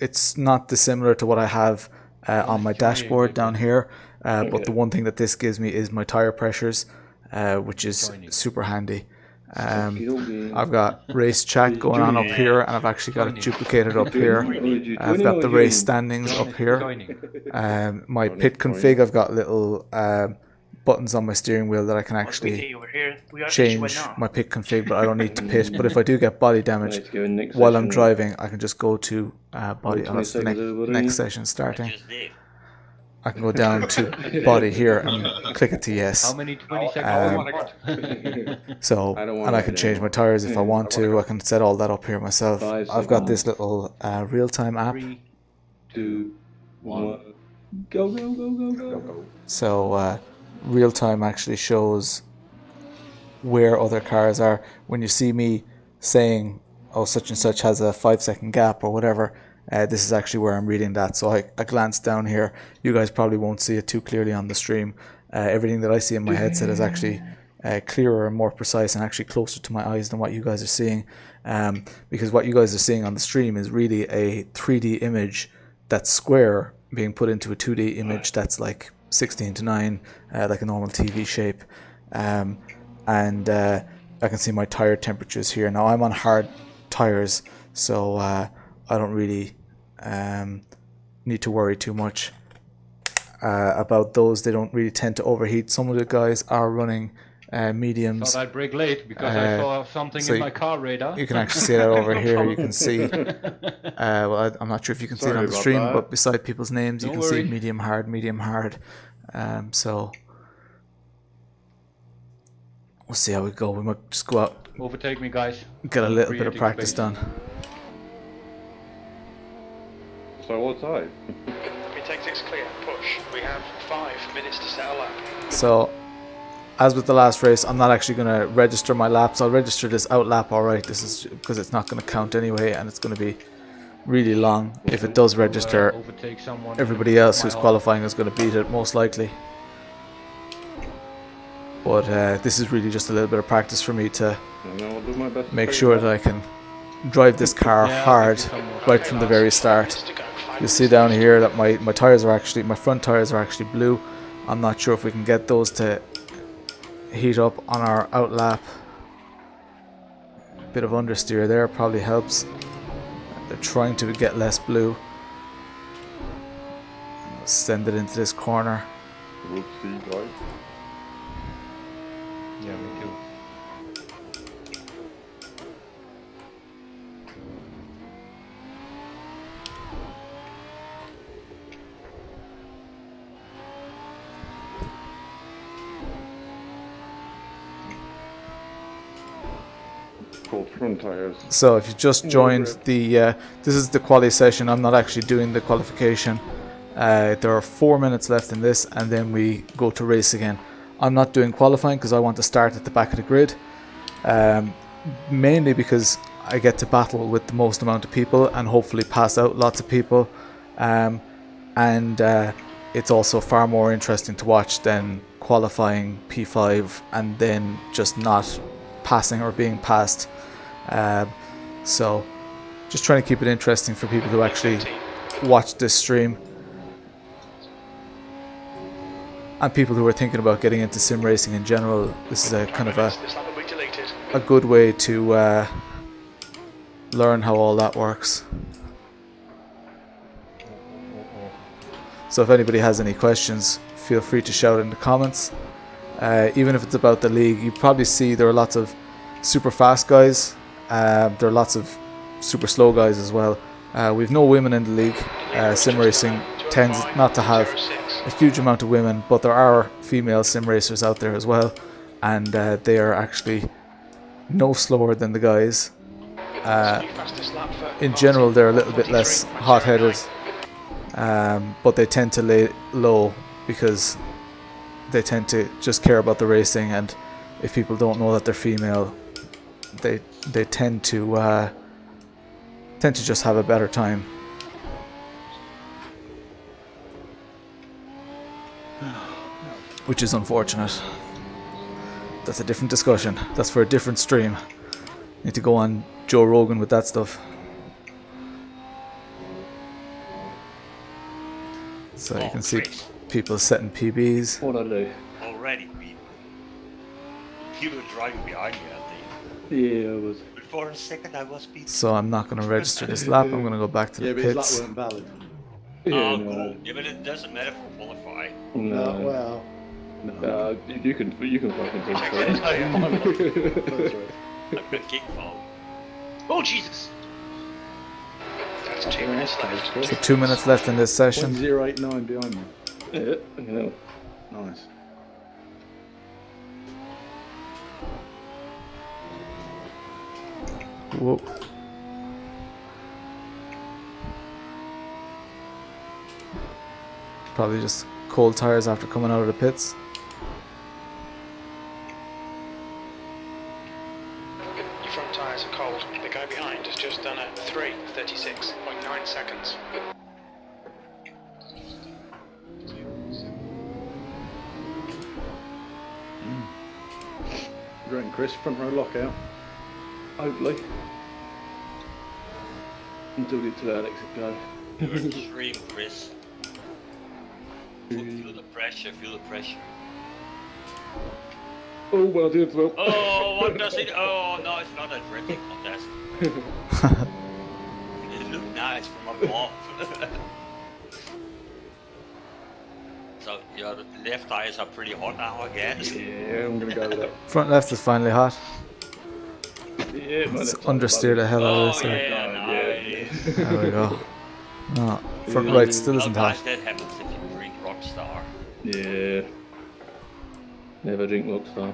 It's not dissimilar to what I have on my dashboard down here. But the one thing that this gives me is my tire pressures, which is super handy. I've got race chat going on up here, and I've actually got it duplicated up here. I've got the race standings up here. My pit config, I've got little buttons on my steering wheel that I can actually change my pit config, but I don't need to pit. But if I do get body damage while I'm driving, I can just go to body. Oh, that's the next session starting. I can go down to body here and click it to yes.
How many 20 seconds?
So, and I can change my tires if I want to. I can set all that up here myself. I've got this little real-time app.
3, 2, 1, go, go, go, go, go.
So, real-time actually shows where other cars are. When you see me saying, oh, such and such has a 5-second gap or whatever, this is actually where I'm reading that. So I glance down here. You guys probably won't see it too clearly on the stream. Everything that I see in my headset is actually clearer and more precise and actually closer to my eyes than what you guys are seeing. Because what you guys are seeing on the stream is really a 3D image that's square being put into a 2D image that's like 16:9, like a normal TV shape. And I can see my tire temperatures here. Now I'm on hard tires, so I don't really need to worry too much about those. They don't really tend to overheat. Some of the guys are running mediums.
Thought I'd break late because I saw something in my car radar.
You can actually see that over here. You can see. Well, I'm not sure if you can see it on the stream, but beside people's names, you can see medium hard, medium hard. So we'll see how we go. We might just go out.
Overtake me, guys.
Get a little bit of practice done.
So outside.
Tactics clear. Push. We have 5 minutes to set a lap.
So, as with the last race, I'm not actually going to register my laps. I'll register this out lap, alright. This is because it's not going to count anyway, and it's going to be really long. If it does register, everybody else who's qualifying is going to beat it, most likely. But this is really just a little bit of practice for me to make sure that I can drive this car hard right from the very start. You'll see down here that my tires are actually, my front tires are actually blue. I'm not sure if we can get those to heat up on our out lap. Bit of understeer there probably helps. They're trying to get less blue. Send it into this corner.
Whoopsie, guys.
Yeah, me too.
Called front tires.
So if you just joined the, this is the quali session. I'm not actually doing the qualification. There are 4 minutes left in this, and then we go to race again. I'm not doing qualifying because I want to start at the back of the grid. mainly because I get to battle with the most amount of people and hopefully pass out lots of people, and it's also far more interesting to watch than qualifying P5 and then just not passing or being passed. So just trying to keep it interesting for people who actually watch this stream, and people who are thinking about getting into sim racing in general. This is a kind of a good way to learn how all that works. So if anybody has any questions, feel free to shout in the comments. Even if it's about the league, you probably see there are lots of super fast guys. There are lots of super slow guys as well. We've no women in the league. Sim racing tends not to have a huge amount of women, but there are female sim racers out there as well, and they are actually no slower than the guys. In general, they're a little bit less hot-headed, but they tend to lay low because they tend to just care about the racing, and if people don't know that they're female, they tend to just have a better time. Which is unfortunate. That's a different discussion. That's for a different stream. Need to go on Joe Rogan with that stuff. So you can see people setting PBs.
What I do?
Already, people. You were driving behind me, I think.
Yeah, I was.
But for a second, I was beat.
So I'm not going to register this lap. I'm going to go back to the
but his
pits.
lap weren't valid.
Oh, cool. Yeah, but it doesn't matter for qualifying.
No.
Well, no.
You can fucking think so.
I've got kick foul.
Oh, Jesus! That's 2 minutes left.
So 2 minutes left in this session.
089 behind me.
Yeah, you know.
Nice.
Whoa. Probably just cold tires after coming out of the pits.
Your front tyres are cold. The guy behind has just done a 3:36.9 seconds.
Great, Chris. Front row lockout.
Hopefully. Until the two Alex go.
You're extreme, Chris. Feel the pressure, feel the pressure.
Oh, well, I did as well.
Oh, what does it? Oh, no, it's not a drinking contest. It looked nice from above. So, yeah, the left tires are pretty hot now, I guess.
Yeah, I'm gonna go with that.
Front left is finally hot.
Yeah,
Let's understeer the hell out of this.
Yeah, nice.
There we go. No, front right still isn't hot.
That happens if you drink Rockstar.
Yeah. Never drink Rockstar.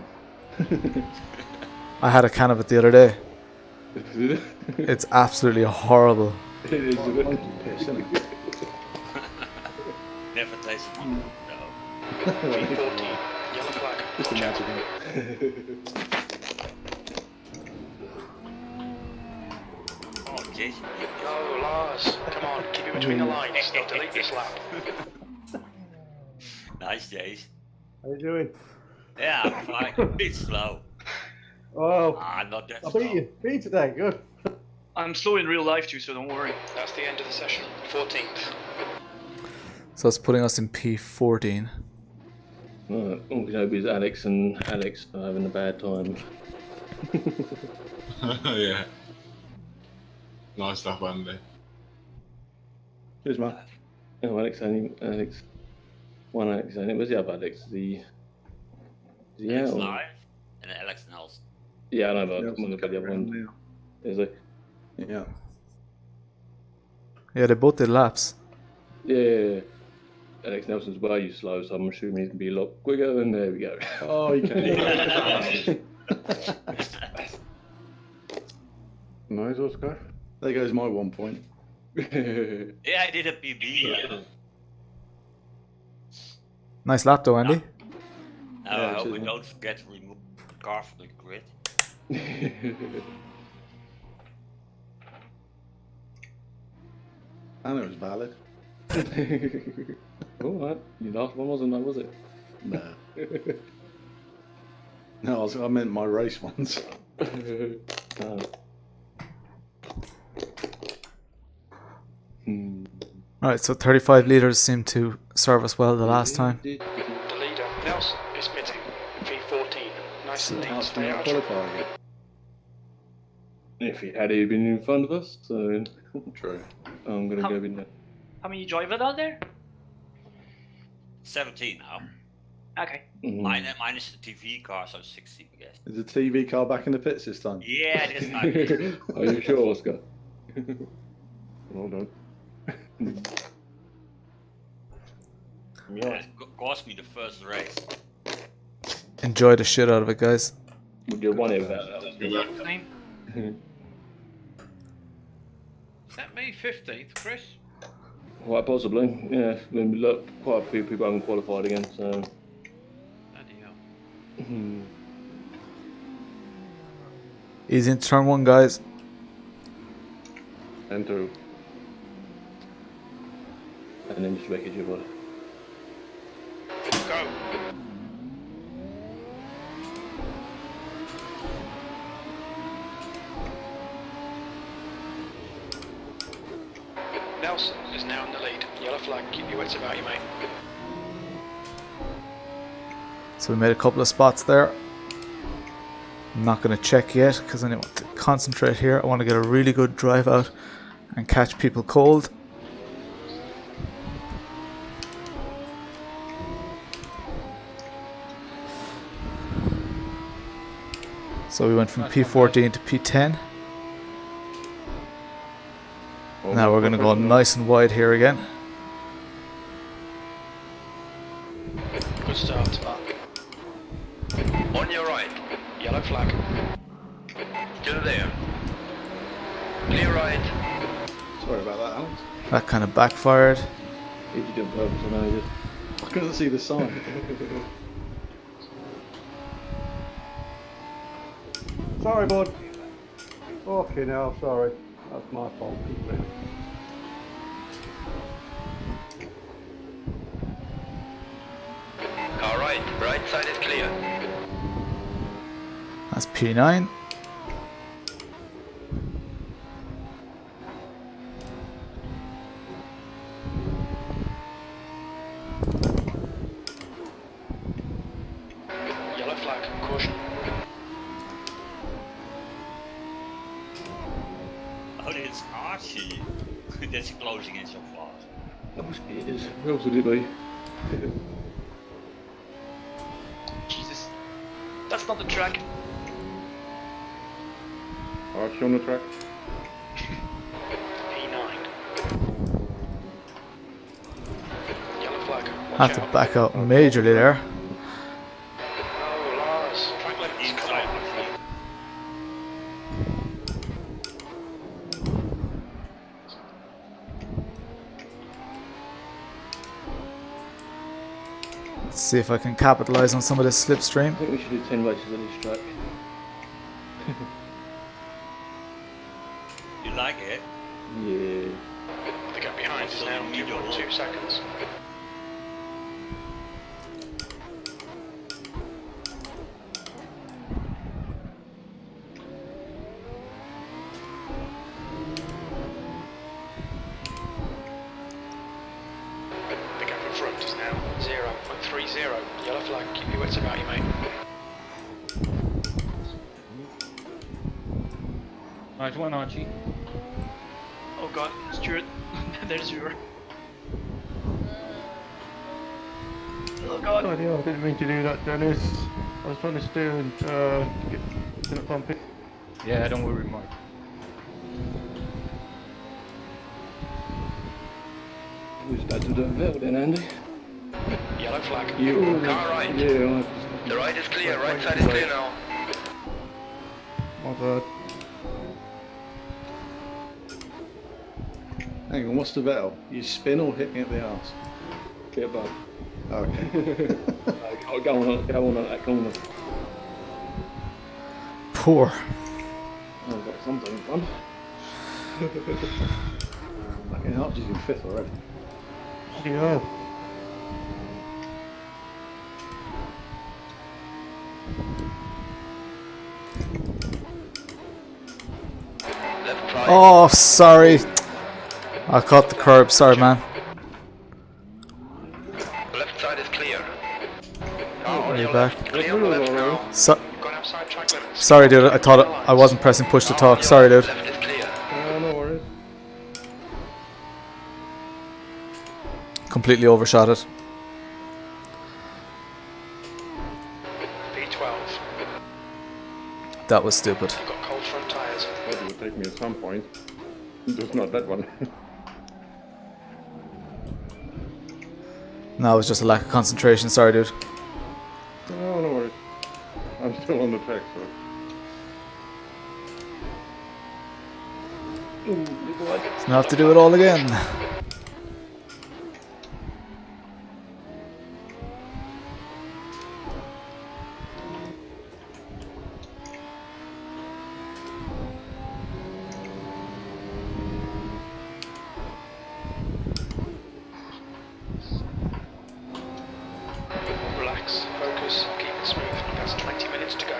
I had a can of it the other day. It's absolutely horrible.
It is a bit.
Piss, isn't it?
Never tasted one. No.
P14, yellow flag.
Just imagine it.
Oh, Jason.
Oh, Lars, come on, keep it between the lines. Don't delete this lap.
Nice, Jace.
How you doing?
Yeah, I'm fine. A bit slow.
Oh,
Not that
I
slow.
beat you. Beat you today. Good.
I'm slow in real life too, so don't worry.
That's the end of the session. 14th.
So it's putting us in P14.
All we know is Alex and Alex are having a bad time.
Yeah. Nice stuff, Andy.
Cheers, man.
Oh, Alex only. One Alex only. Where's the other Alex?
Alex
or-
Live and Alex Nelson.
Yeah, I know, but
Nelson's
I'm looking at the other
coming
one.
around
Is it?
now. Yeah.
Yeah, they both did laps.
Yeah. Alex Nelson's way slow, so I'm assuming he's gonna be a lot quicker. Than there we go.
Oh, you can.
Nice, Oscar.
There goes my 1 point.
Yeah, I did a PB.
Nice lap though, Andy.
Now, I
Yeah,
hope we
cheers, man.
don't forget to remove the car from the grid.
And it was valid.
Alright, your last one wasn't, though, was it?
No. No, I meant my race ones.
Oh.
Alright, so 35 litres seemed to serve us well the last time.
The leader, Nelson, is pitting. V14. Nice and neat. Stay out.
Qualifying.
If he had been in front of us, so
True.
I'm gonna go in there.
How many drivers are there?
17 now.
Okay.
Minus the TV car, so 16, I guess.
Is the TV car back in the pits this time?
Yeah, it is.
Are you sure, Oscar?
Well done.
Yeah, it cost me the first race.
Enjoy the shit out of it, guys.
Would you want it without that?
Name?
Is that me 15th, Chris?
Quite possibly, yeah. I mean, look, quite a few people haven't qualified again, so.
Bloody hell.
Easy into turn 1, guys.
And 2.
And then just wreckage your body.
Go. Nelson is now in the lead. Yellow flag. Keep your wits about you, mate.
So we made a couple of spots there. I'm not going to check yet because I want to concentrate here. I want to get a really good drive out and catch people cold. So we went from P14 to P10. Now we're going to go nice and wide here again.
Good start. On your right. Yellow flag. Still there. Clear right.
Sorry about that, Alex.
That kind of backfired.
He did it on purpose, I know he did.
I couldn't see the sign.
Sorry, bud. Okay, now, sorry. That's my fault.
All right. Right side is clear.
That's P9.
Yellow flag. Caution.
Oh, it's Archie that's closing in so fast.
It is. Who else would it be?
Jesus. That's not the track.
Archie on the track.
P9. Yellow flag. Watch
Had to
out.
back out majorly there.
Oh, Lars. Track limits.
Inside,
Come on.
Archie.
Let's see if I can capitalize on some of this slipstream.
I think we should do 10 races on this track.
You like it?
Yeah.
The gap behind is now 2.2 seconds. The gap in front is now 0.30. Yellow flag. Keep your wits about you, mate.
Nice one, Archie.
Oh god, Stuart. There's your. Oh god.
Oh, yeah, I didn't mean to do that, Dennis. I was trying to steer and get it bumpy.
Yeah, don't worry, Mark.
Who's bad to do that then, Andy?
Yellow flag.
You.
Car right.
Yeah,
The right is clear. Right side is clear now.
My bad.
Hang on, what's the Vettel? You spin or hit me at the arse?
Get above.
Okay.
Go on that corner.
poor.
I've got something fun.
Fucking Archie's in 5th already.
Yeah.
Oh, sorry. I caught the curb. Sorry, man.
Left side is clear.
Are you back?
Clear on the left now. Gone outside track limits.
Sorry, dude. I thought I wasn't pressing push to talk. Sorry, dude.
Left is clear.
No worries.
Completely overshot it.
P12.
That was stupid.
Got cold front tyres.
That will take me at some point. Just not that one.
No, it was just a lack of concentration. Sorry, dude.
No, no worries. I'm still on the track, so.
So now I have to do it all again.
Relax, focus, keep it smooth. That's 20 minutes to go.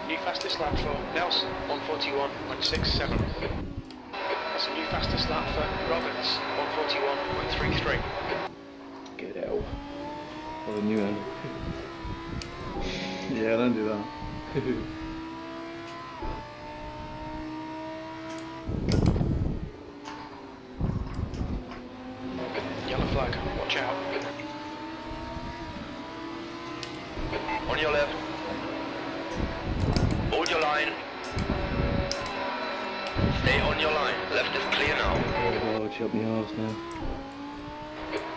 New fastest lap for Nelson, 141.67. That's a new fastest lap for Roberts, 141.33.
Get out. What a new handle.
Yeah, don't do that.
Yellow flag, watch out. On your left. Hold your line. Stay on your line. Left is clear now.
Oh, it's up my arse now.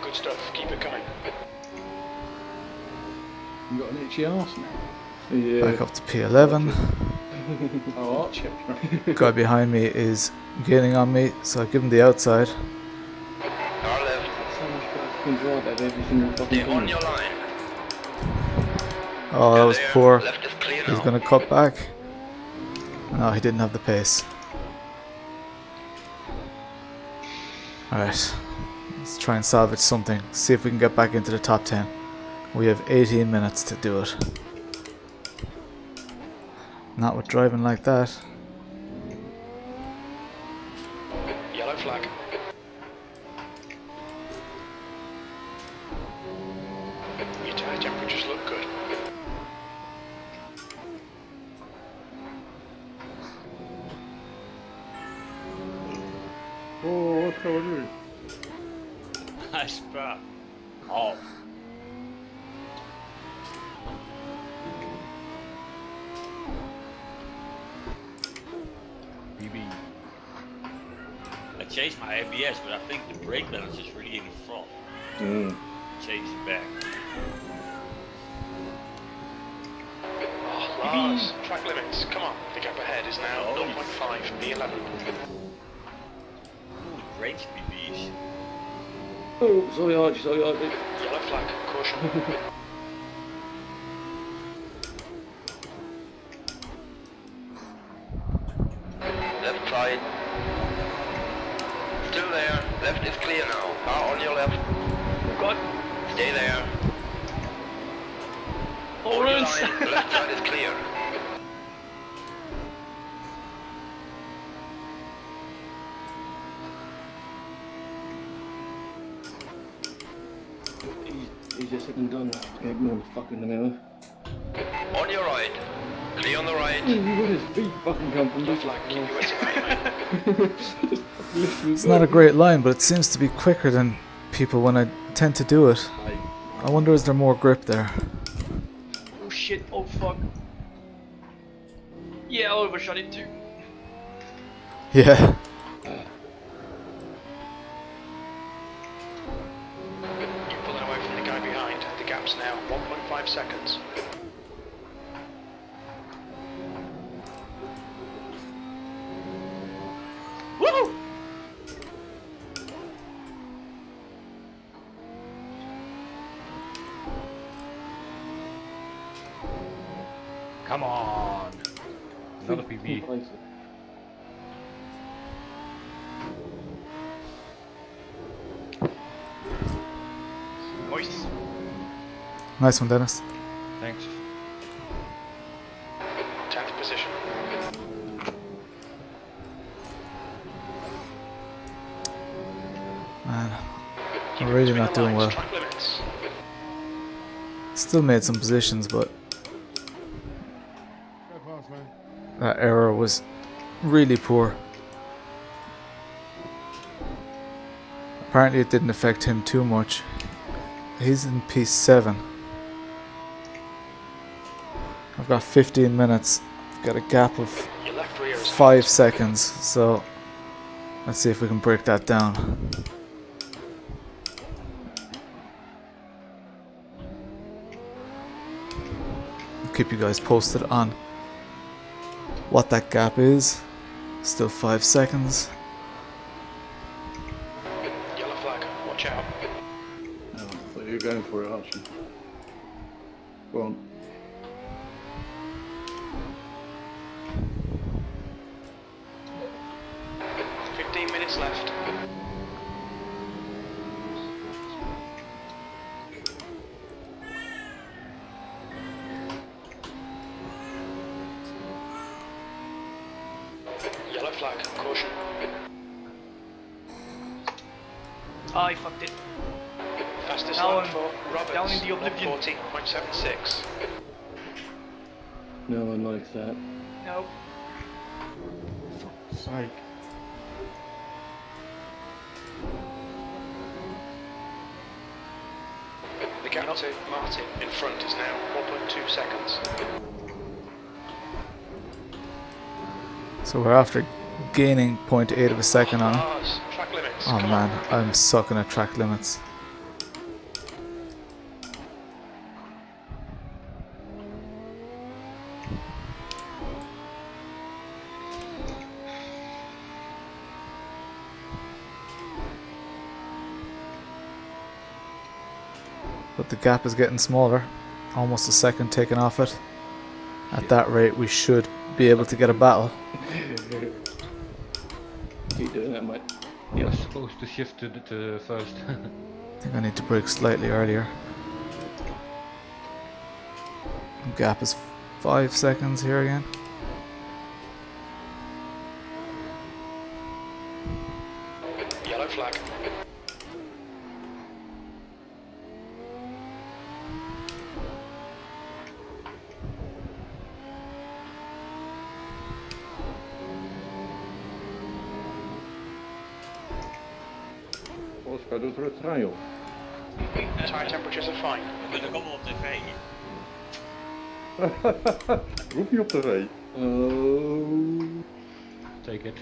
Good stuff, keep it coming.
You got an itchy arse now.
Yeah.
Back up to P11.
Oh, Archie.
Guy behind me is gaining on me, so I give him the outside.
Our left.
So much better fucking drive out every single fucking
Stay on your line.
Oh, that was poor.
Left is clear
He's
now.
going to cut back. No, he didn't have the pace. Alright. Let's try and salvage something. See if we can get back into the top 10. We have 18 minutes to do it. Not with driving like that.
Yellow flag. Your tyre temperatures look good.
Oh, what's going on?
Nice spot. Oh.
PB.
I changed my ABS, but I think the brake balance is really in the front. Change it back.
Oh, Lars, track limits. Come on, the gap ahead is now 0.5 P11.
Ooh, the brakes BBs.
Oh, sorry, Archie, sorry, Archie.
Yellow flag, caution. Left side. Still there. Left is clear now. Car on your left.
God.
Stay there. Hold your
Orange.
line. The left side is clear.
Easier said than done. Ignore fucking the mirror.
On your right. Clear on the right.
Where does feet fucking come from? This like,
Keep your wits about you, mate.
It's not a great line, but it seems to be quicker than people when I tend to do it. I wonder, is there more grip there?
Oh shit, oh fuck. Yeah, I overshot it too.
Yeah.
You're pulling away from the guy behind. The gap's now 1.5 seconds.
Woohoo!
Come on. Another PB.
Nice.
Nice one, Dennis.
Thanks.
10th position.
Man, I'm really not doing well.
Track limits.
Still made some positions, but
Go past, man.
that error was really poor. Apparently it didn't affect him too much. He's in P7. I've got 15 minutes. I've got a gap of
Your left rear is
5 seconds, so let's see if we can break that down. I'll keep you guys posted on what that gap is. Still 5 seconds.
yellow flag. Watch out.
Oh, so you're going for it, aren't you? Go on.
Minutes left. Yellow flag. Caution.
I fucked it.
Fastest
Now
lap
I'm
for Roberts.
down in the oblivion.
14.76.
No one likes that.
No.
Sake.
The gap to Martin in front is now 1.2 seconds.
So we're after gaining 0.8 of a second on him.
Cars, track limits.
Oh
Come
man,
on.
I'm sucking at track limits. But the gap is getting smaller. Almost a second taken off it. At that rate, we should be able to get a battle.
Keep doing that, mate.
You're supposed to shift to first.
I think I need to brake slightly earlier. Gap is 5 seconds here again.
Yellow flag.
Oscar doet er het trein op.
Tire temperatures are fine.
We kunnen komen op tv.
Roep niet op tv.
Take it.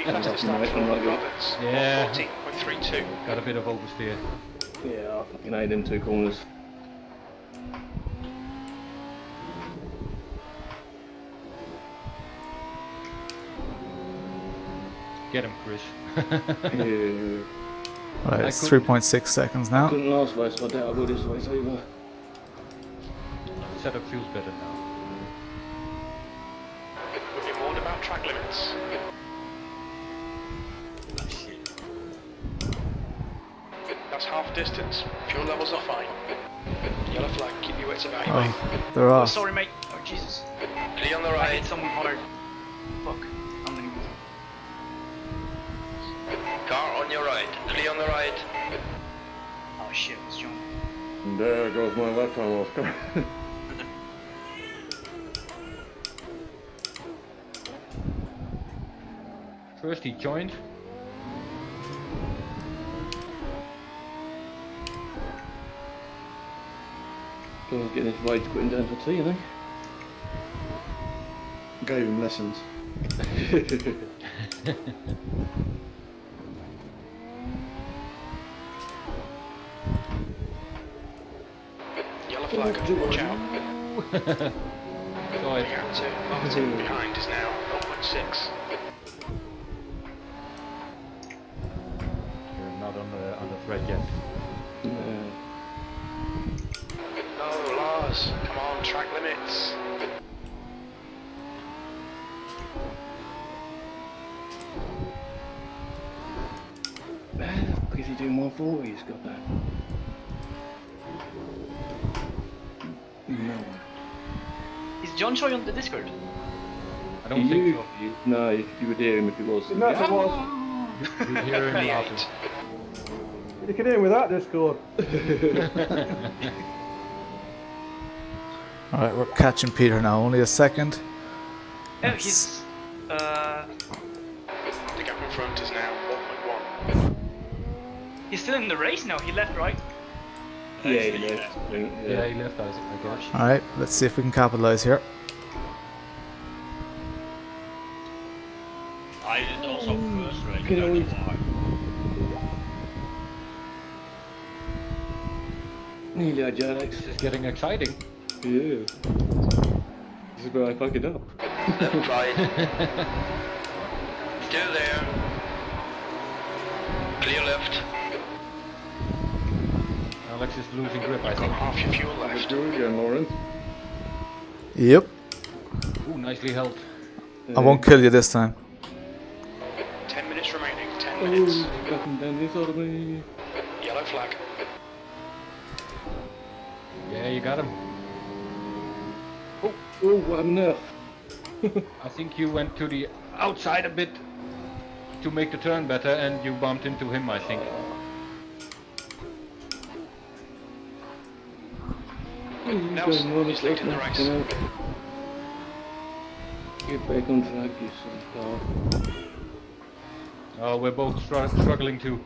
Fastest lap for Roberts.
Yeah.
14.32.
Got a bit of oversteer.
Yeah, I fucking hate them two corners.
Get him, Chris.
Yeah.
Right, it's 3.6 seconds now.
Couldn't last race, so I doubt I will this race either.
Setup feels better now.
We've been warned about track limits.
Oh shit.
That's half distance. Fuel levels are fine. Yellow flag. Keep your wits about you, mate.
Oh, they're
Oh,
off.
sorry, mate. Oh, Jesus.
Clear on the
I
right.
hit someone hard. Fuck. I'm leaving.
Car on your right. Clear on the right.
Oh shit, it's John.
There goes my left arm, Oscar.
First he joined.
Gonna get this rage quitting down for tea, I think.
Gave him lessons.
Yellow flag. Watch out.
Sorry.
The gap to Martin behind is now 0.6.
You're not on the thread yet.
No, Lars. Come on, track limits.
he doing 140s? Got that. No.
Is John Choi on the Discord?
I don't think so.
No, you would hear him if he was.
No, it was.
You'd hear him laughing.
You can hear him without Discord.
Alright, we're catching Peter now. Only a second.
Oh, he's.
The gap in front is now 1.1.
He's still in the race now. He left, right?
Yeah, he left.
Yeah, he left us, I guess.
Alright, let's see if we can capitalize here.
I did also first race.
Get on. Nearly had Alex.
This is getting exciting.
Yeah. This is where I fuck it up.
Left, right. Still there. Clear left.
Alex is losing grip, I
Got
think.
half your fuel left.
Do it again, Lawrence.
Yep.
Ooh, nicely held.
I won't kill you this time.
10 minutes remaining. 10 minutes.
Oh, fucking down the inside of me.
Yellow flag.
Yeah, you got him.
Oh, what happened there?
I think you went to the outside a bit to make the turn better, and you bumped into him, I think.
Nelson is leading the race.
Get back on track, you son of a dog.
Oh, we're both struggling too.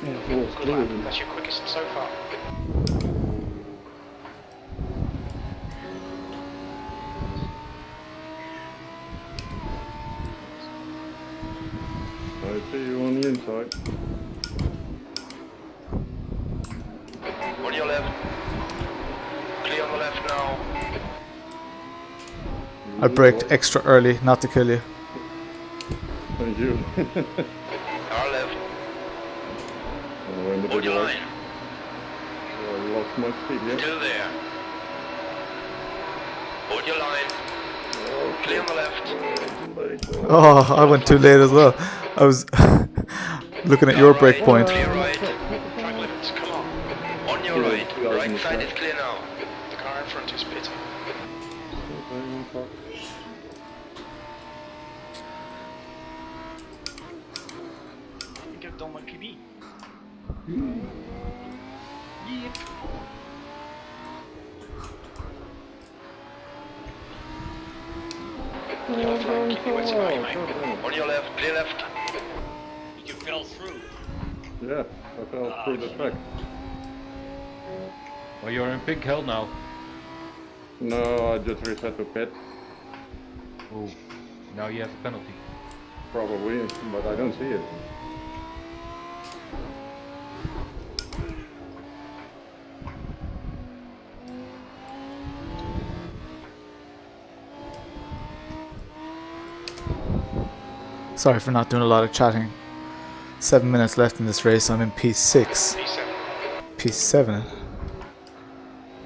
Yeah,
Good lap. That's your quickest so far.
I see you on the inside.
On your left. Clear on the left now.
I braked extra early, not to kill you.
Thank you.
Our left.
We're in the
Hold
big
your
line.
line.
I lost my speed, yeah?
Still there. Hold your line. Clear on the left.
Oh, I went too late as well. I was looking at your brake point.
Clear right. Track limits, come on. On your right. Right side is clear now. The car in front is pitting.
I think I've done my PB. Yep.
Yellow flag, keep your wits about you, mate. On your left, clear left.
You fell through.
Yeah, I fell through the track.
Well, you're in pink hell now.
No, I just reset to pit.
Oh, now you have a penalty.
Probably, but I don't see it.
Sorry for not doing a lot of chatting. 7 minutes left in this race. I'm in P6. P7.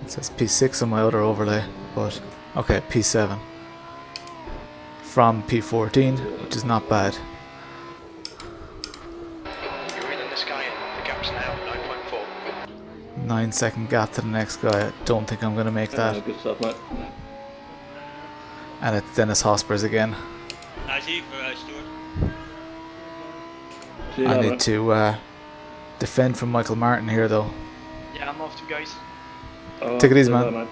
It says P6 on my other overlay, but okay, P7. From P14, which is not bad.
You're in the sky. The gap's now 9.4.
9-second gap to the next guy. I don't think I'm going to make that.
Good stuff, mate.
And it's Dennis Hospers again.
Nice heat for Stuart.
I need to defend from Michael Martin here, though.
Yeah, I'm off to, guys.
Take it easy, man.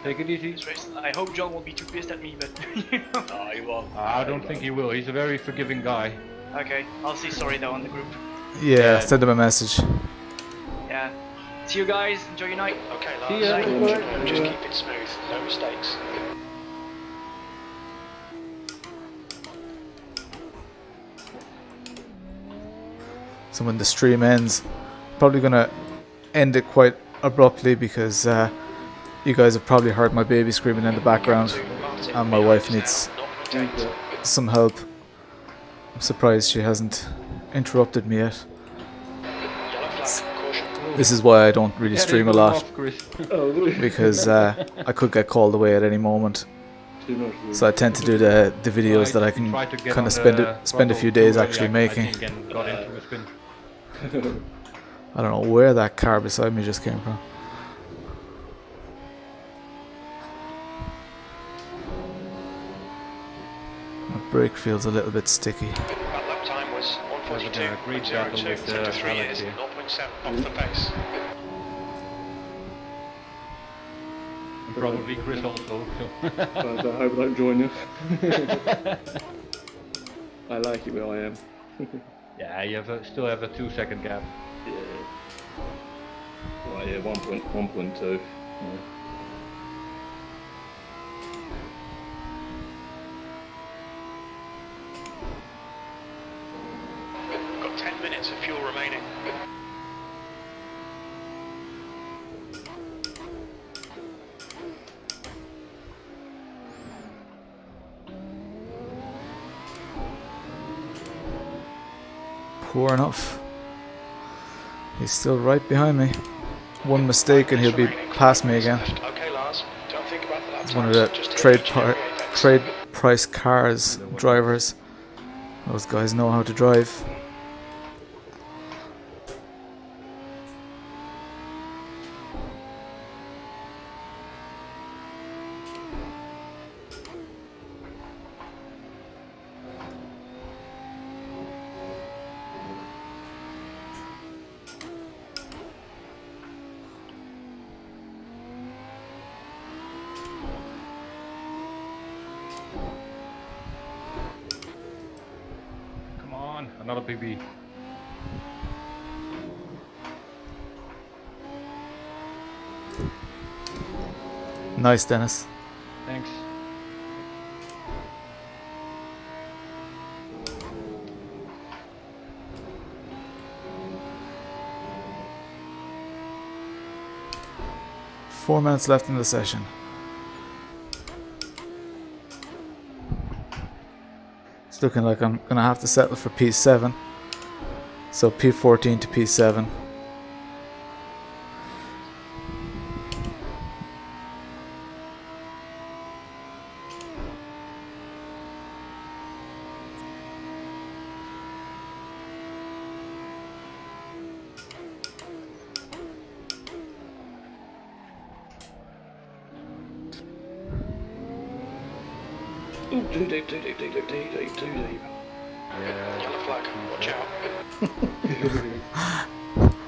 Take it easy.
I hope John won't be too pissed at me, but you know.
No, he won't.
I don't think he will. He's a very forgiving guy.
Okay, I'll say sorry though on the group.
Yeah, send him a message.
Yeah. See you guys. Enjoy your night.
Okay,
See
Lars.
ya.
Just keep it smooth. No mistakes.
So when the stream ends, probably gonna end it quite abruptly because you guys have probably heard my baby screaming in the background, and my wife needs some help. I'm surprised she hasn't interrupted me yet. This is why I don't really
Yeah,
stream a
they're going
lot,
off, Chris.
because I could get called away at any moment. So I tend to do the videos that I can
Tried to get
kind
on
of
the
spend a
throttle
few
too
days
early,
actually
I
making.
think, and got into a spin.
I don't know where that car beside me just came from. My brake feels a little bit sticky.
That lap time was 1:42.02. Sector 3 is 0.7 off the pace.
Probably Chris also.
But I hope I don't join you. I like it where I am.
Yeah, you still have a 2-second gap.
Yeah. Right, yeah, 1.2. Yeah.
Got 10 minutes of fuel remaining.
Poor enough. He's still right behind me. One mistake and he'll be past me again.
Okay, Lars, don't think about the lap
He's one of the trade price cars drivers. Those guys know how to drive.
Come on, another PB.
Nice, Dennis.
Thanks.
Four minutes left in the session. It's looking like I'm gonna have to settle for P7. So P14 to P7.
Ooh, too deep.
Yellow flag, watch out.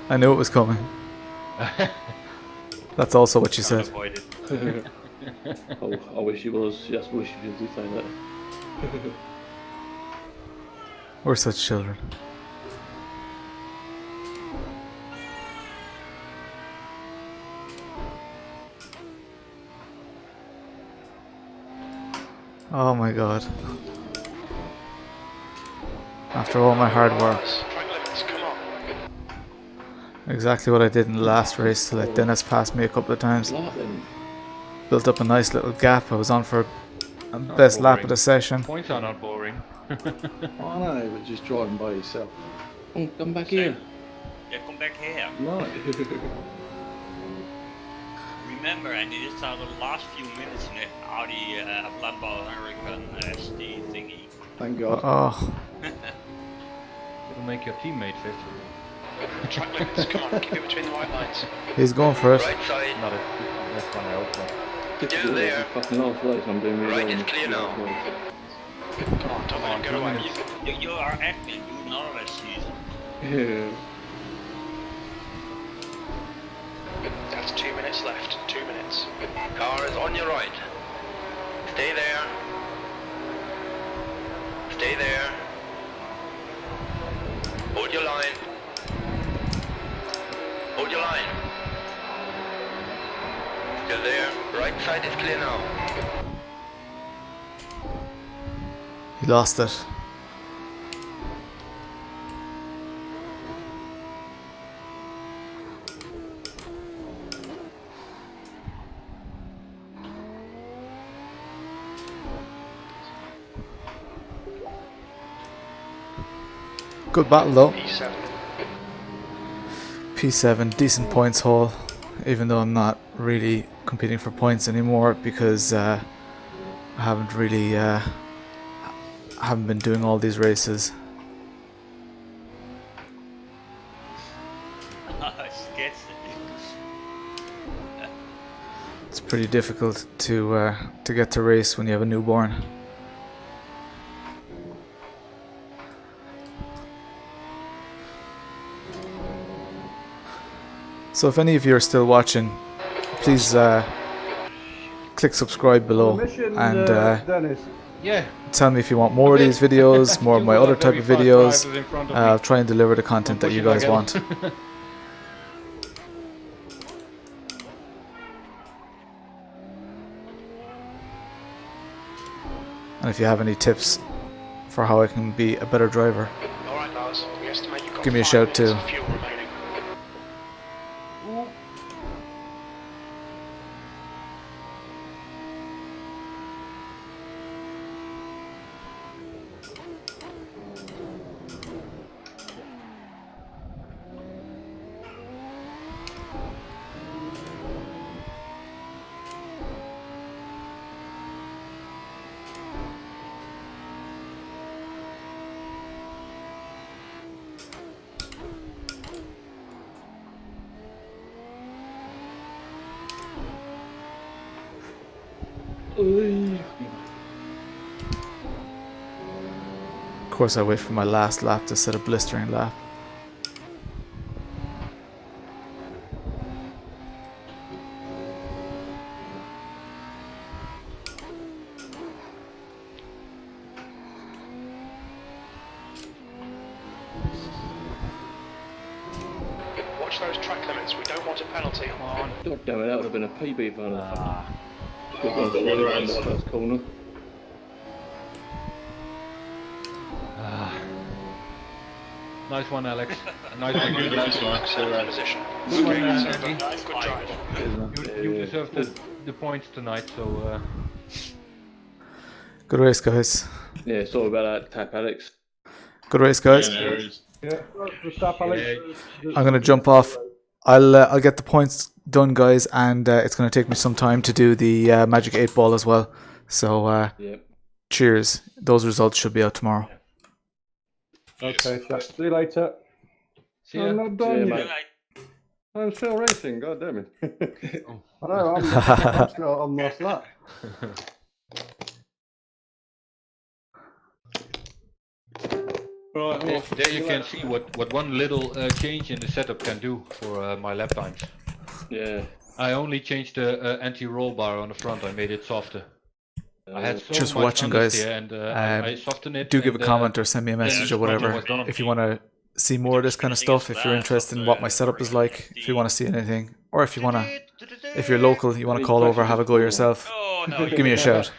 I knew it was coming. That's also what you said.
Oh, I wish he was. Just wish he did say that.
We're such children. Oh my god. After all my hard work. Exactly what I did in the last race to let Dennis pass me a couple of times. Built up a nice little gap. I was on for a best lap of the session.
Points are not boring.
I know, but just driving by yourself.
Oh, come back here.
Yeah, come back here.
No.
Remember, Andy, this are the last few minutes in the Audi Lambo American ST thingy.
Thank God.
Oh.
It'll make your teammate fifth.
Track limits, come on, keep it between the white lines.
He's going for it.
Right side.
Not a left one, I hope not.
Still there.
Fucking last race, I'm doing really
Right
well.
is clear now. Come on, don't let him get away.
You are acting, you know that season.
Yeah.
That's 2 minutes left, 2 minutes. Car is on your right. Stay there. Stay there. Hold your line. Hold your line. Still there. Right side is clear now.
He lost it. Good battle though.
P7.
P7, decent points haul, even though I'm not really competing for points anymore because I haven't really haven't been doing all these races. It's pretty difficult to get to race when you have a newborn. So if any of you are still watching, please click subscribe below and
Dennis.
Yeah.
tell me if you want more of these videos, more of my other type of videos. I'll try and deliver the content that you guys want. And if you have any tips for how I can be a better driver, give me a shout too. Of course I wait for my last lap to set a blistering lap.
Watch those track limits, we don't want a penalty. Come on.
God damn it, that would have been a PB for the first corner.
Nice one, Alex. Nice one.
Good position.
Good one,
Andy. Good drive.
You deserve the points tonight, so...
Good race, guys.
Yeah, sorry about that tap, Alex.
Good race, guys.
Yeah, stop, Alex.
I'm gonna jump off. I'll get the points done, guys, and it's gonna take me some time to do the Magic 8 Ball as well. So cheers. Those results should be out tomorrow.
Okay, chat. See you later.
See ya.
I'm not done
Yeah,
yet. I'm still racing, god damn it.
I know, I'm still on last lap.
Right,
There you can see what one little change in the setup can do for my lap times.
Yeah.
I only changed the anti-roll bar on the front. I made it softer. I had so
Just
much
watching, guys.
understeer and I softened it.
Do give a
and,
comment or send me a message or whatever if you want to see more of this kind of stuff. If you're interested in what my setup is like, if you want to see anything, or if you want to, if you're local, you want to call over, have a go yourself. Give me a shout.